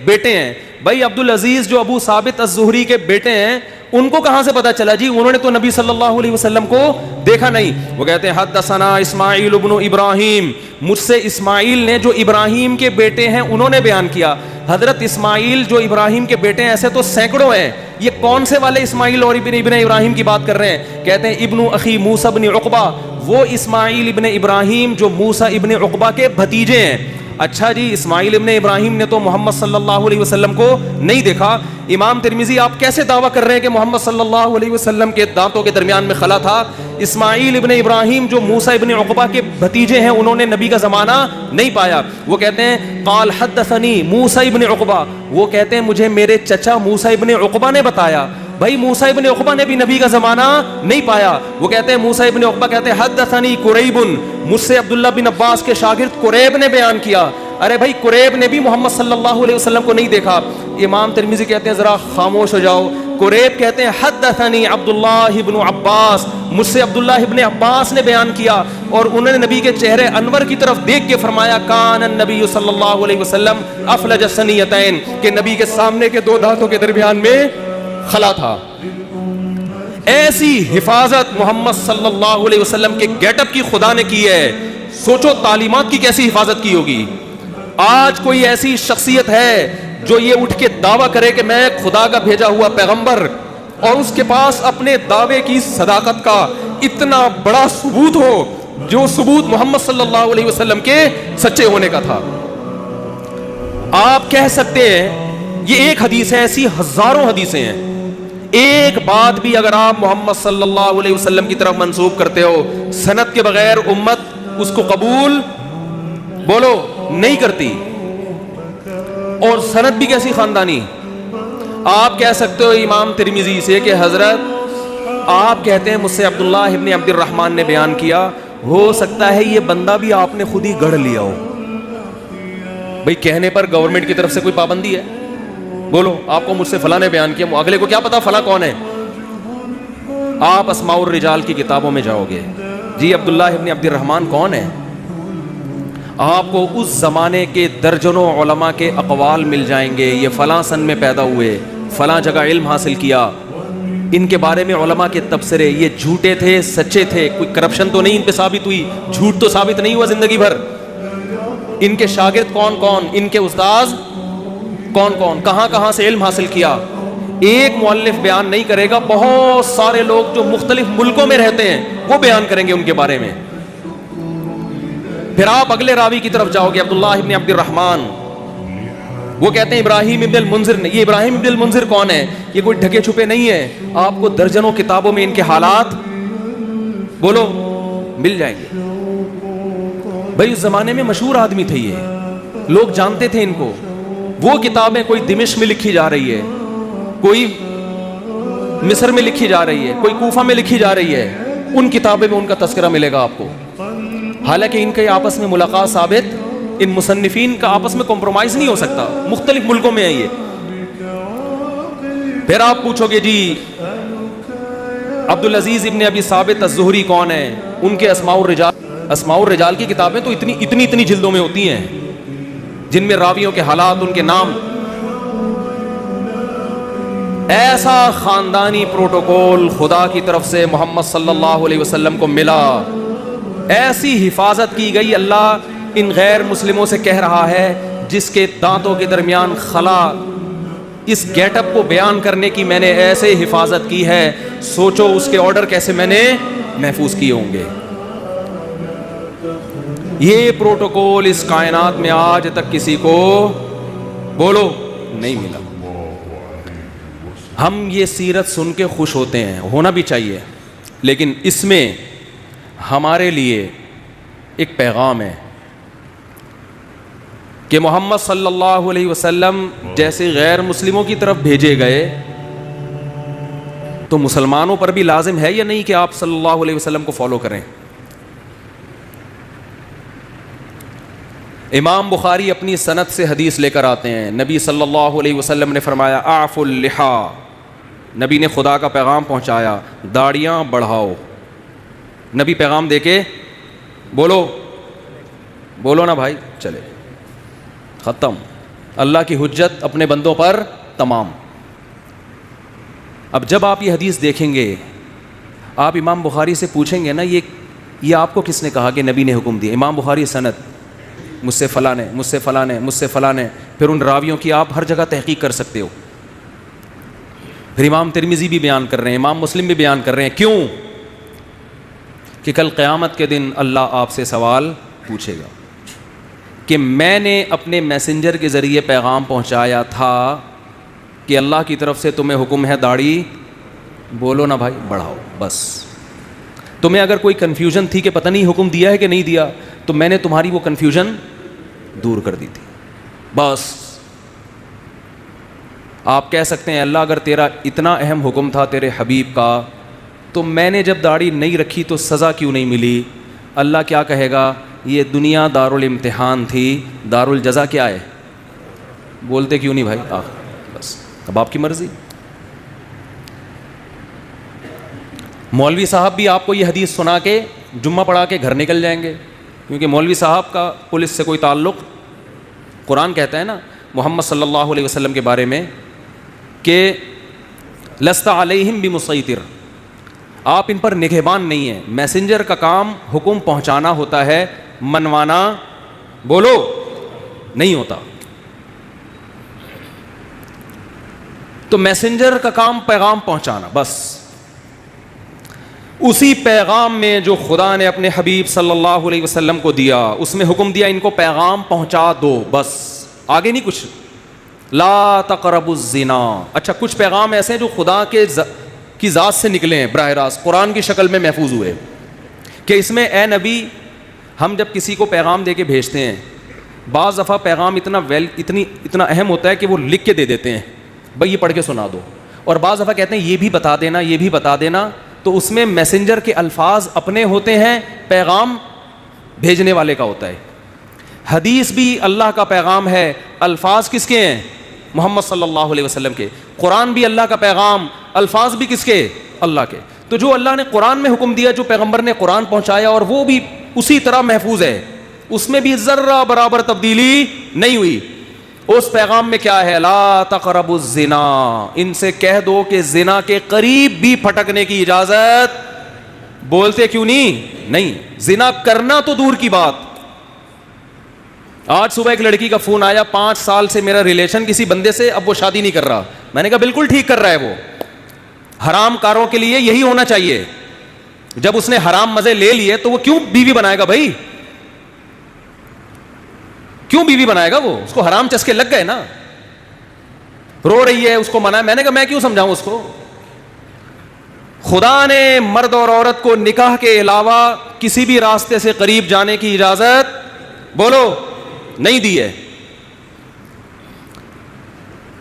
Speaker 1: بیٹے ہیں. بھائی عبدالعزیز جو ابو ثابت الزہری کے بیٹے ہیں ان کو کہاں سے پتا چلا جی؟ انہوں نے تو نبی صلی اللہ علیہ وسلم کو دیکھا نہیں. وہ کہتے ہیں حدثنا اسماعیل ابن ابراہیم, مجھ سے اسماعیل نے جو ابراہیم کے بیٹے ہیں انہوں نے بیان کیا. حضرت اسماعیل جو ابراہیم کے بیٹے ہیں ایسے تو سینکڑوں ہیں, یہ کون سے والے اسماعیل اور ابن ابراہیم کی بات کر رہے ہیں؟ کہتے ہیں ابن اخی موسیٰ ابن عقبہ, وہ اسماعیل ابن ابراہیم جو موسیٰ ابن عقبہ کے بھتیجے ہیں. اچھا جی, اسماعیل ابن ابراہیم نے تو محمد صلی اللہ علیہ وسلم کو نہیں دیکھا. امام ترمذی آپ کیسے دعویٰ کر رہے ہیں کہ محمد صلی اللہ علیہ وسلم کے دانتوں کے درمیان میں خلا تھا؟ اسماعیل ابن ابراہیم جو موسیٰ ابن عقبہ کے بھتیجے ہیں انہوں نے نبی کا زمانہ نہیں پایا. وہ کہتے ہیں قال حدثنی موسیٰ ابن عقبہ, وہ کہتے ہیں مجھے میرے چچا موسیٰ ابن عقبہ نے بتایا. بھائی موسیٰ ابن عقبہ نے بھی نبی کا زمانہ نہیں پایا. وہ کہتے ہیں موسیٰ ابن عقبہ کہتے ہیں حدثنی قریب, مجھ سے عبداللہ بن عباس کے شاگرد قریب نے بیان کیا. ارے بھائی قریب نے بھی محمد صلی اللہ علیہ وسلم کو نہیں دیکھا. امام ترمذی کہتے ہیں ذرا خاموش ہو جاؤ. قریب کہتے ہیں حدثنی عبداللہ ابن عباس, مجھ سے عبداللہ ابن عباس نے بیان کیا اور انہوں نے نبی کے چہرے انور کی طرف دیکھ کے فرمایا کان النبی صلی اللہ علیہ وسلم افلج الثنیتین, کہ نبی کے سامنے کے دو دانتوں کے درمیان میں خلا تھا. ایسی حفاظت محمد صلی اللہ علیہ وسلم کے گیٹ اپ کی خدا نے کی ہے. سوچو تعلیمات کی کیسی حفاظت کی ہوگی. آج کوئی ایسی شخصیت ہے جو یہ اٹھ کے دعویٰ کرے کہ میں خدا کا بھیجا ہوا پیغمبر, اور اس کے پاس اپنے دعوے کی صداقت کا اتنا بڑا ثبوت ہو جو ثبوت محمد صلی اللہ علیہ وسلم کے سچے ہونے کا تھا. آپ کہہ سکتے ہیں یہ ایک حدیث ہے, ایسی ہزاروں حدیثیں ہیں. ایک بات بھی اگر آپ محمد صلی اللہ علیہ وسلم کی طرف منسوب کرتے ہو, سند کے بغیر امت اس کو قبول بولو نہیں کرتی. اور سند بھی کیسی خاندانی. آپ کہہ سکتے ہو امام ترمذی سے کہ حضرت آپ کہتے ہیں مجھ سے عبداللہ ابن عبد الرحمن نے بیان کیا, ہو سکتا ہے یہ بندہ بھی آپ نے خود ہی گڑھ لیا ہو. بھئی کہنے پر گورنمنٹ کی طرف سے کوئی پابندی ہے؟ بولو آپ کو مجھ سے فلاں نے بیان کیا, اگلے کو کیا پتا فلاں کون ہے؟ آپ اسماء الرجال کی کتابوں میں جاؤ گے, جی عبداللہ ابن عبد الرحمن کون ہے, آپ کو اس زمانے کے درجنوں علماء کے اقوال مل جائیں گے. یہ فلاں سن میں پیدا ہوئے, فلاں جگہ علم حاصل کیا. ان کے بارے میں علماء کے تبصرے, یہ جھوٹے تھے سچے تھے, کوئی کرپشن تو نہیں ان پہ ثابت ہوئی, جھوٹ تو ثابت نہیں ہوا زندگی بھر. ان کے شاگرد کون کون, ان کے استاذ کون کون, کہاں کہاں سے علم حاصل کیا. ایک مؤلف بیان نہیں کرے گا, بہت سارے لوگ جو مختلف ملکوں میں رہتے ہیں وہ بیان کریں گے ان کے بارے میں. پھر آپ اگلے راوی کی طرف جاؤ گے, عبداللہ ابن عبد الرحمن, وہ کہتے ہیں ابراہیم ابن المنذر نے. یہ ابراہیم ابن المنذر کون ہے؟ یہ کوئی ڈھکے چھپے نہیں ہے, آپ کو درجنوں کتابوں میں ان کے حالات بولو مل جائیں گے. بھائی اس زمانے میں مشہور آدمی تھے, یہ لوگ جانتے تھے ان کو. وہ کتابیں کوئی دمشق میں لکھی جا رہی ہے, کوئی مصر میں لکھی جا رہی ہے, کوئی کوفہ میں لکھی جا رہی ہے, ان کتابیں میں ان کا تذکرہ ملے گا آپ کو. حالانکہ ان کے آپس میں ملاقات ثابت, ان مصنفین کا آپس میں کمپرومائز نہیں ہو سکتا, مختلف ملکوں میں ہیں یہ. پھر آپ پوچھو گے جی عبدالعزیز ابن ابی ثابت الزہری کون ہے؟ ان کے اسماء الرجال کی کتابیں تو اتنی جلدوں میں ہوتی ہیں جن میں راویوں کے حالات, ان کے نام. ایسا خاندانی پروٹوکول خدا کی طرف سے محمد صلی اللہ علیہ وسلم کو ملا, ایسی حفاظت کی گئی. اللہ ان غیر مسلموں سے کہہ رہا ہے جس کے دانتوں کے درمیان خلا, اس گیٹ اپ کو بیان کرنے کی میں نے ایسے حفاظت کی ہے, سوچو اس کے آرڈر کیسے میں نے محفوظ کیے ہوں گے. یہ پروٹوکول اس کائنات میں آج تک کسی کو بولو نہیں ملا. ہم یہ سیرت سن کے خوش ہوتے ہیں, ہونا بھی چاہیے, لیکن اس میں ہمارے لیے ایک پیغام ہے کہ محمد صلی اللہ علیہ وسلم جیسے غیر مسلموں کی طرف بھیجے گئے تو مسلمانوں پر بھی لازم ہے یا نہیں کہ آپ صلی اللہ علیہ وسلم کو فالو کریں. امام بخاری اپنی سند سے حدیث لے کر آتے ہیں, نبی صلی اللہ علیہ وسلم نے فرمایا اعفوا اللحا, نبی نے خدا کا پیغام پہنچایا, داڑیاں بڑھاؤ. نبی پیغام دے کے بولو نا بھائی, چلے ختم. اللہ کی حجت اپنے بندوں پر تمام. اب جب آپ یہ حدیث دیکھیں گے, آپ امام بخاری سے پوچھیں گے نا یہ آپ کو کس نے کہا کہ نبی نے حکم دیا؟ امام بخاری سند, مجھ سے فلاں نے, مجھ سے فلاں نے, مجھ سے فلاں نے. پھر ان راویوں کی آپ ہر جگہ تحقیق کر سکتے ہو. پھر امام ترمذی بھی بیان کر رہے ہیں, امام مسلم بھی بیان کر رہے ہیں. کیوں؟ کہ کل قیامت کے دن اللہ آپ سے سوال پوچھے گا کہ میں نے اپنے میسنجر کے ذریعے پیغام پہنچایا تھا کہ اللہ کی طرف سے تمہیں حکم ہے داڑھی بولو نا بھائی بڑھاؤ. بس تمہیں اگر کوئی کنفیوژن تھی کہ پتہ نہیں حکم دیا ہے کہ نہیں دیا, تو میں نے تمہاری وہ کنفیوژن دور کر دی تھی. بس آپ کہہ سکتے ہیں اللہ اگر تیرا اتنا اہم حکم تھا تیرے حبیب کا, تو میں نے جب داڑھی نہیں رکھی تو سزا کیوں نہیں ملی؟ اللہ کیا کہے گا؟ یہ دنیا دارالامتحان تھی, دارالجزا کیا ہے؟ بولتے کیوں نہیں بھائی؟ بس اب آپ کی مرضی. مولوی صاحب بھی آپ کو یہ حدیث سنا کے جمعہ پڑھا کے گھر نکل جائیں گے, کیونکہ مولوی صاحب کا پولیس سے کوئی تعلق. قرآن کہتا ہے نا محمد صلی اللہ علیہ وسلم کے بارے میں کہ لست علیہم بمسیطر, آپ ان پر نگہبان نہیں ہیں. میسنجر کا کام حکم پہنچانا ہوتا ہے, منوانا بولو نہیں ہوتا. تو میسنجر کا کام پیغام پہنچانا بس. اسی پیغام میں جو خدا نے اپنے حبیب صلی اللہ علیہ وسلم کو دیا, اس میں حکم دیا ان کو پیغام پہنچا دو, بس آگے نہیں کچھ. لا تقربوا الزنا. اچھا کچھ پیغام ایسے ہیں جو خدا کی ذات سے نکلے ہیں, براہ راست قرآن کی شکل میں محفوظ ہوئے, کہ اس میں اے نبی ہم جب کسی کو پیغام دے کے بھیجتے ہیں, بعض دفعہ پیغام اتنا اہم ہوتا ہے کہ وہ لکھ کے دے دیتے ہیں بھائی یہ پڑھ کے سنا دو, اور بعض دفعہ کہتے ہیں یہ بھی بتا دینا, یہ بھی بتا دینا. تو اس میں میسنجر کے الفاظ اپنے ہوتے ہیں, پیغام بھیجنے والے کا ہوتا ہے. حدیث بھی اللہ کا پیغام ہے, الفاظ کس کے ہیں؟ محمد صلی اللہ علیہ وسلم کے. قرآن بھی اللہ کا پیغام, الفاظ بھی کس کے؟ اللہ کے. تو جو اللہ نے قرآن میں حکم دیا, جو پیغمبر نے قرآن پہنچایا, اور وہ بھی اسی طرح محفوظ ہے, اس میں بھی ذرہ برابر تبدیلی نہیں ہوئی. اس پیغام میں کیا ہے؟ لا تقربوا الزنا. ان سے کہہ دو کہ زنا کے قریب بھی پھٹکنے کی اجازت. بولتے کیوں نہیں. زنا کرنا تو دور کی بات. آج صبح ایک لڑکی کا فون آیا, 5 سال سے میرا ریلیشن کسی بندے سے, اب وہ شادی نہیں کر رہا. میں نے کہا بالکل ٹھیک کر رہا ہے, وہ حرام کاروں کے لیے یہی ہونا چاہیے. جب اس نے حرام مزے لے لیے تو وہ کیوں بیوی بنائے گا بھائی؟ کیوں بیوی بنائے گا؟ وہ اس کو حرام چسکے لگ گئے نا. رو رہی ہے, اس کو منع. میں نے کہا میں کیوں سمجھاؤں اس کو؟ خدا نے مرد اور عورت کو نکاح کے علاوہ کسی بھی راستے سے قریب جانے کی اجازت بولو نہیں دی ہے.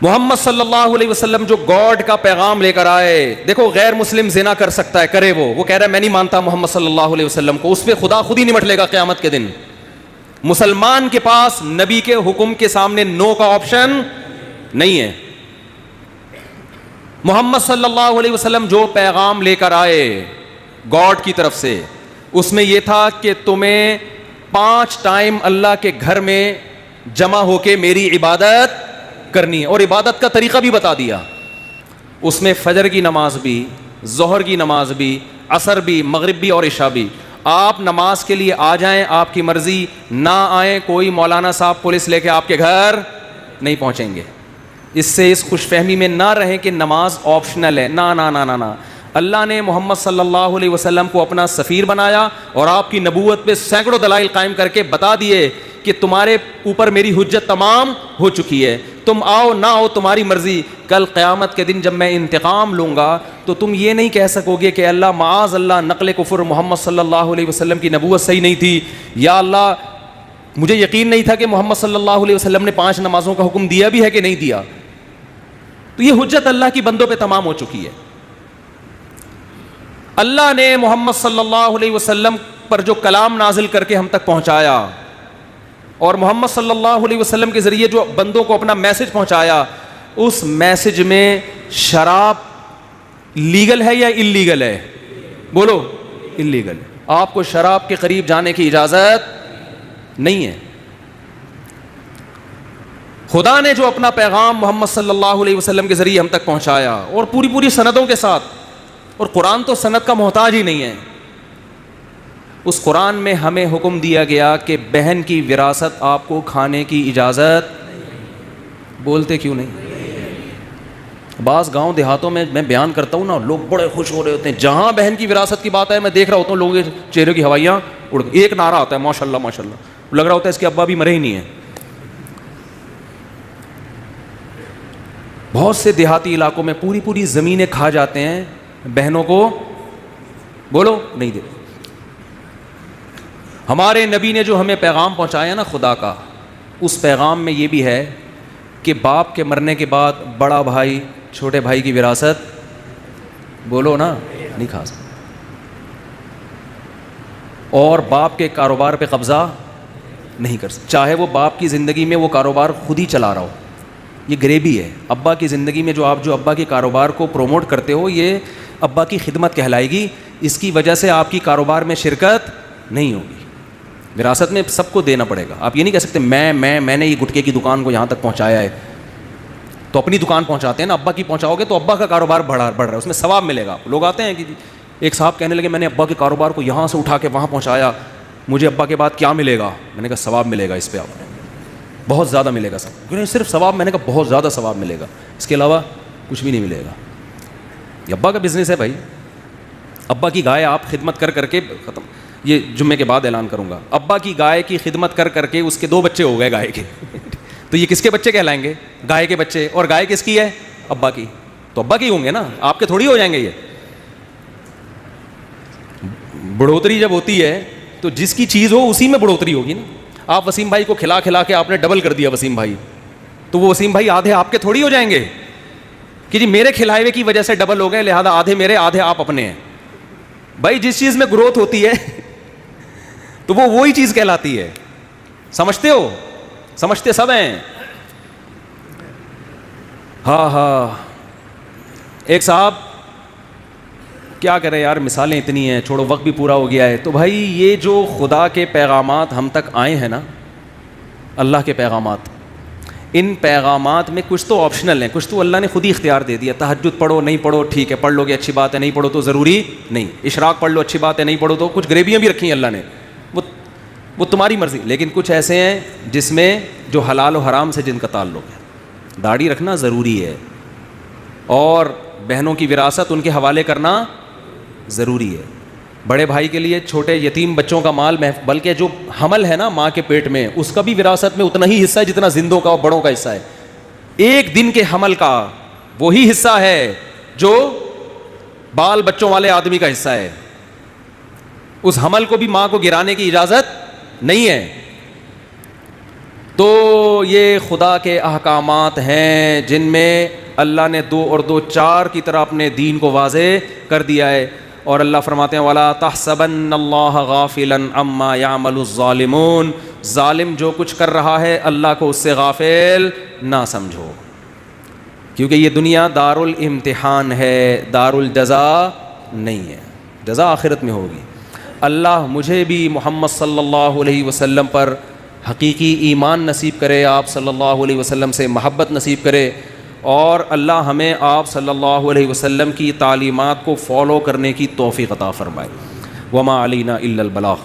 Speaker 1: محمد صلی اللہ علیہ وسلم جو گاڈ کا پیغام لے کر آئے, دیکھو غیر مسلم زنا کر سکتا ہے, کرے, وہ کہہ رہا ہے میں نہیں مانتا محمد صلی اللہ علیہ وسلم کو, اس پہ خدا خود ہی نمٹ لے گا قیامت کے دن. مسلمان کے پاس نبی کے حکم کے سامنے نو کا آپشن نہیں ہے. محمد صلی اللہ علیہ وسلم جو پیغام لے کر آئے گاڈ کی طرف سے, اس میں یہ تھا کہ تمہیں 5 ٹائم اللہ کے گھر میں جمع ہو کے میری عبادت کرنی ہے, اور عبادت کا طریقہ بھی بتا دیا. اس میں فجر کی نماز بھی, ظہر کی نماز بھی, عصر بھی, مغرب بھی اور عشاء بھی. آپ نماز کے لیے آ جائیں, آپ کی مرضی, نہ آئیں, کوئی مولانا صاحب پولیس لے کے آپ کے گھر نہیں پہنچیں گے. اس سے اس خوش فہمی میں نہ رہیں کہ نماز آپشنل ہے. نہ نہ نہ نہ نہ. اللہ نے محمد صلی اللہ علیہ وسلم کو اپنا سفیر بنایا, اور آپ کی نبوت پہ سینکڑوں دلائل قائم کر کے بتا دیے کہ تمہارے اوپر میری حجت تمام ہو چکی ہے, تم آؤ نہ آؤ تمہاری مرضی. کل قیامت کے دن جب میں انتقام لوں گا تو تم یہ نہیں کہہ سکو گے کہ اللہ معاذ اللہ نقل کفر, محمد صلی اللہ علیہ وسلم کی نبوت صحیح نہیں تھی, یا اللہ مجھے یقین نہیں تھا کہ محمد صلی اللہ علیہ وسلم نے 5 نمازوں کا حکم دیا بھی ہے کہ نہیں دیا. تو یہ حجت اللہ کی بندوں پہ تمام ہو چکی ہے. اللہ نے محمد صلی اللہ علیہ وسلم پر جو کلام نازل کر کے ہم تک پہنچایا, اور محمد صلی اللہ علیہ وسلم کے ذریعے جو بندوں کو اپنا میسج پہنچایا, اس میسج میں شراب لیگل ہے یا انلیگل ہے؟ بولو انلیگل. آپ کو شراب کے قریب جانے کی اجازت نہیں ہے. خدا نے جو اپنا پیغام محمد صلی اللہ علیہ وسلم کے ذریعے ہم تک پہنچایا، اور پوری سندوں کے ساتھ، اور قرآن تو سند کا محتاج ہی نہیں ہے، اس قرآن میں ہمیں حکم دیا گیا کہ بہن کی وراثت آپ کو کھانے کی اجازت، بولتے کیوں نہیں؟ بعض گاؤں دیہاتوں میں بیان کرتا ہوں نا، لوگ بڑے خوش ہو رہے ہوتے ہیں، جہاں بہن کی وراثت کی بات ہے میں دیکھ رہا ہوتا ہوں لوگوں کے چہرے کی ہوائیاں اڑ، ایک نعرہ آتا ہے ماشاءاللہ ماشاءاللہ، لگ رہا ہوتا ہے اس کے ابا بھی مرے ہی نہیں ہیں۔ بہت سے دیہاتی علاقوں میں پوری زمینیں کھا جاتے ہیں، بہنوں کو بولو نہیں دے۔ ہمارے نبی نے جو ہمیں پیغام پہنچایا نا خدا کا، اس پیغام میں یہ بھی ہے کہ باپ کے مرنے کے بعد بڑا بھائی چھوٹے بھائی کی وراثت، بولو نا، نہیں کھا سکتا، اور باپ کے کاروبار پہ قبضہ نہیں کر سکتا، چاہے وہ باپ کی زندگی میں وہ کاروبار خود ہی چلا رہا ہو۔ یہ غریبی ہے، ابا کی زندگی میں جو آپ ابا کے کاروبار کو پروموٹ کرتے ہو، یہ ابا کی خدمت کہلائے گی، اس کی وجہ سے آپ کی کاروبار میں شرکت نہیں ہوگی۔ وراثت میں سب کو دینا پڑے گا، آپ یہ نہیں کہہ سکتے میں نے یہ گٹکے کی دکان کو یہاں تک پہنچایا ہے، تو اپنی دکان پہنچاتے ہیں نا، ابا کی پہنچاؤ گے تو ابا کا کاروبار بڑھ رہا ہے، اس میں ثواب ملے گا۔ لوگ آتے ہیں کہ ایک صاحب کہنے لگے میں نے ابا کے کاروبار کو یہاں سے اٹھا کے وہاں پہنچایا، مجھے ابا کے بعد کیا ملے گا؟ میں نے کہا ثواب ملے گا، اس پہ آپ بہت زیادہ ملے گا سب، صرف ثواب، میں نے کہا بہت زیادہ ثواب ملے گا، اس کے علاوہ کچھ بھی نہیں ملے گا۔ یہ ابا کا بزنس ہے بھائی، ابا کی گائے آپ خدمت کر کے ختم، یہ جمعے کے بعد اعلان کروں گا، ابا کی گائے کی خدمت کر کے اس کے 2 بچے ہو گئے گائے کے تو یہ کس کے بچے کہلائیں گے؟ گائے کے بچے، اور گائے کس کی ہے؟ ابا کی، تو ابا کی ہوں گے نا، آپ کے تھوڑی ہو جائیں گے۔ یہ بڑھوتری جب ہوتی ہے تو جس کی چیز ہو اسی میں بڑھوتری ہوگی نا۔ آپ وسیم بھائی کو کھلا کے آپ نے ڈبل کر دیا وسیم بھائی، تو وہ وسیم بھائی آدھے آپ کے تھوڑی ہو جائیں گے کہ جی میرے کھلائے ہوئے کی وجہ سے ڈبل ہو گئے، لہذا آدھے میرے آدھے آپ اپنے ہیں۔ بھائی جس چیز میں گروتھ ہوتی ہے تو وہ وہی چیز کہلاتی ہے، سمجھتے ہو؟ سمجھتے سب ہیں؟ ہاں ایک صاحب کیا کرے یار، مثالیں اتنی ہیں، چھوڑو وقت بھی پورا ہو گیا ہے۔ تو بھائی یہ جو خدا کے پیغامات ہم تک آئے ہیں نا، اللہ کے پیغامات، ان پیغامات میں کچھ تو آپشنل ہیں، کچھ تو اللہ نے خود ہی اختیار دے دیا۔ تہجد پڑھو نہیں پڑھو ٹھیک ہے، پڑھ لو گے اچھی بات ہے، نہیں پڑھو تو ضروری نہیں۔ اشراق پڑھ لو اچھی بات ہے، نہیں پڑھو تو کچھ غریبیاں بھی رکھی ہیں اللہ نے، وہ تمہاری مرضی۔ لیکن کچھ ایسے ہیں جس میں جو حلال و حرام سے جن کا تعلق ہے، داڑھی رکھنا ضروری ہے، اور بہنوں کی وراثت ان کے حوالے کرنا ضروری ہے۔ بڑے بھائی کے لیے چھوٹے یتیم بچوں کا مال، بلکہ جو حمل ہے نا ماں کے پیٹ میں، اس کا بھی وراثت میں اتنا ہی حصہ ہے جتنا زندوں کا اور بڑوں کا حصہ ہے۔ ایک دن کے حمل کا وہی حصہ ہے جو بال بچوں والے آدمی کا حصہ ہے، اس حمل کو بھی ماں کو گرانے کی اجازت نہیں ہے۔ تو یہ خدا کے احکامات ہیں جن میں اللہ نے 2 اور 2 4 کی طرح اپنے دین کو واضح کر دیا ہے۔ اور اللہ فرماتے ہیں وَلَا تَحْسَبَنَّ اللَّهَ غَافِلًا عَمَّا يَعْمَلُ الظَّالِمُونَ، ظالم جو کچھ کر رہا ہے اللہ کو اس سے غافل نہ سمجھو، کیونکہ یہ دنیا دار الامتحان ہے، دار الجزا نہیں ہے، جزا آخرت میں ہوگی۔ اللہ مجھے بھی محمد صلی اللہ علیہ وسلم پر حقیقی ایمان نصیب کرے، آپ صلی اللہ علیہ وسلم سے محبت نصیب کرے، اور اللہ ہمیں آپ صلی اللہ علیہ وسلم کی تعلیمات کو فالو کرنے کی توفیق عطا فرمائے۔ وما علینا الا البلاغ۔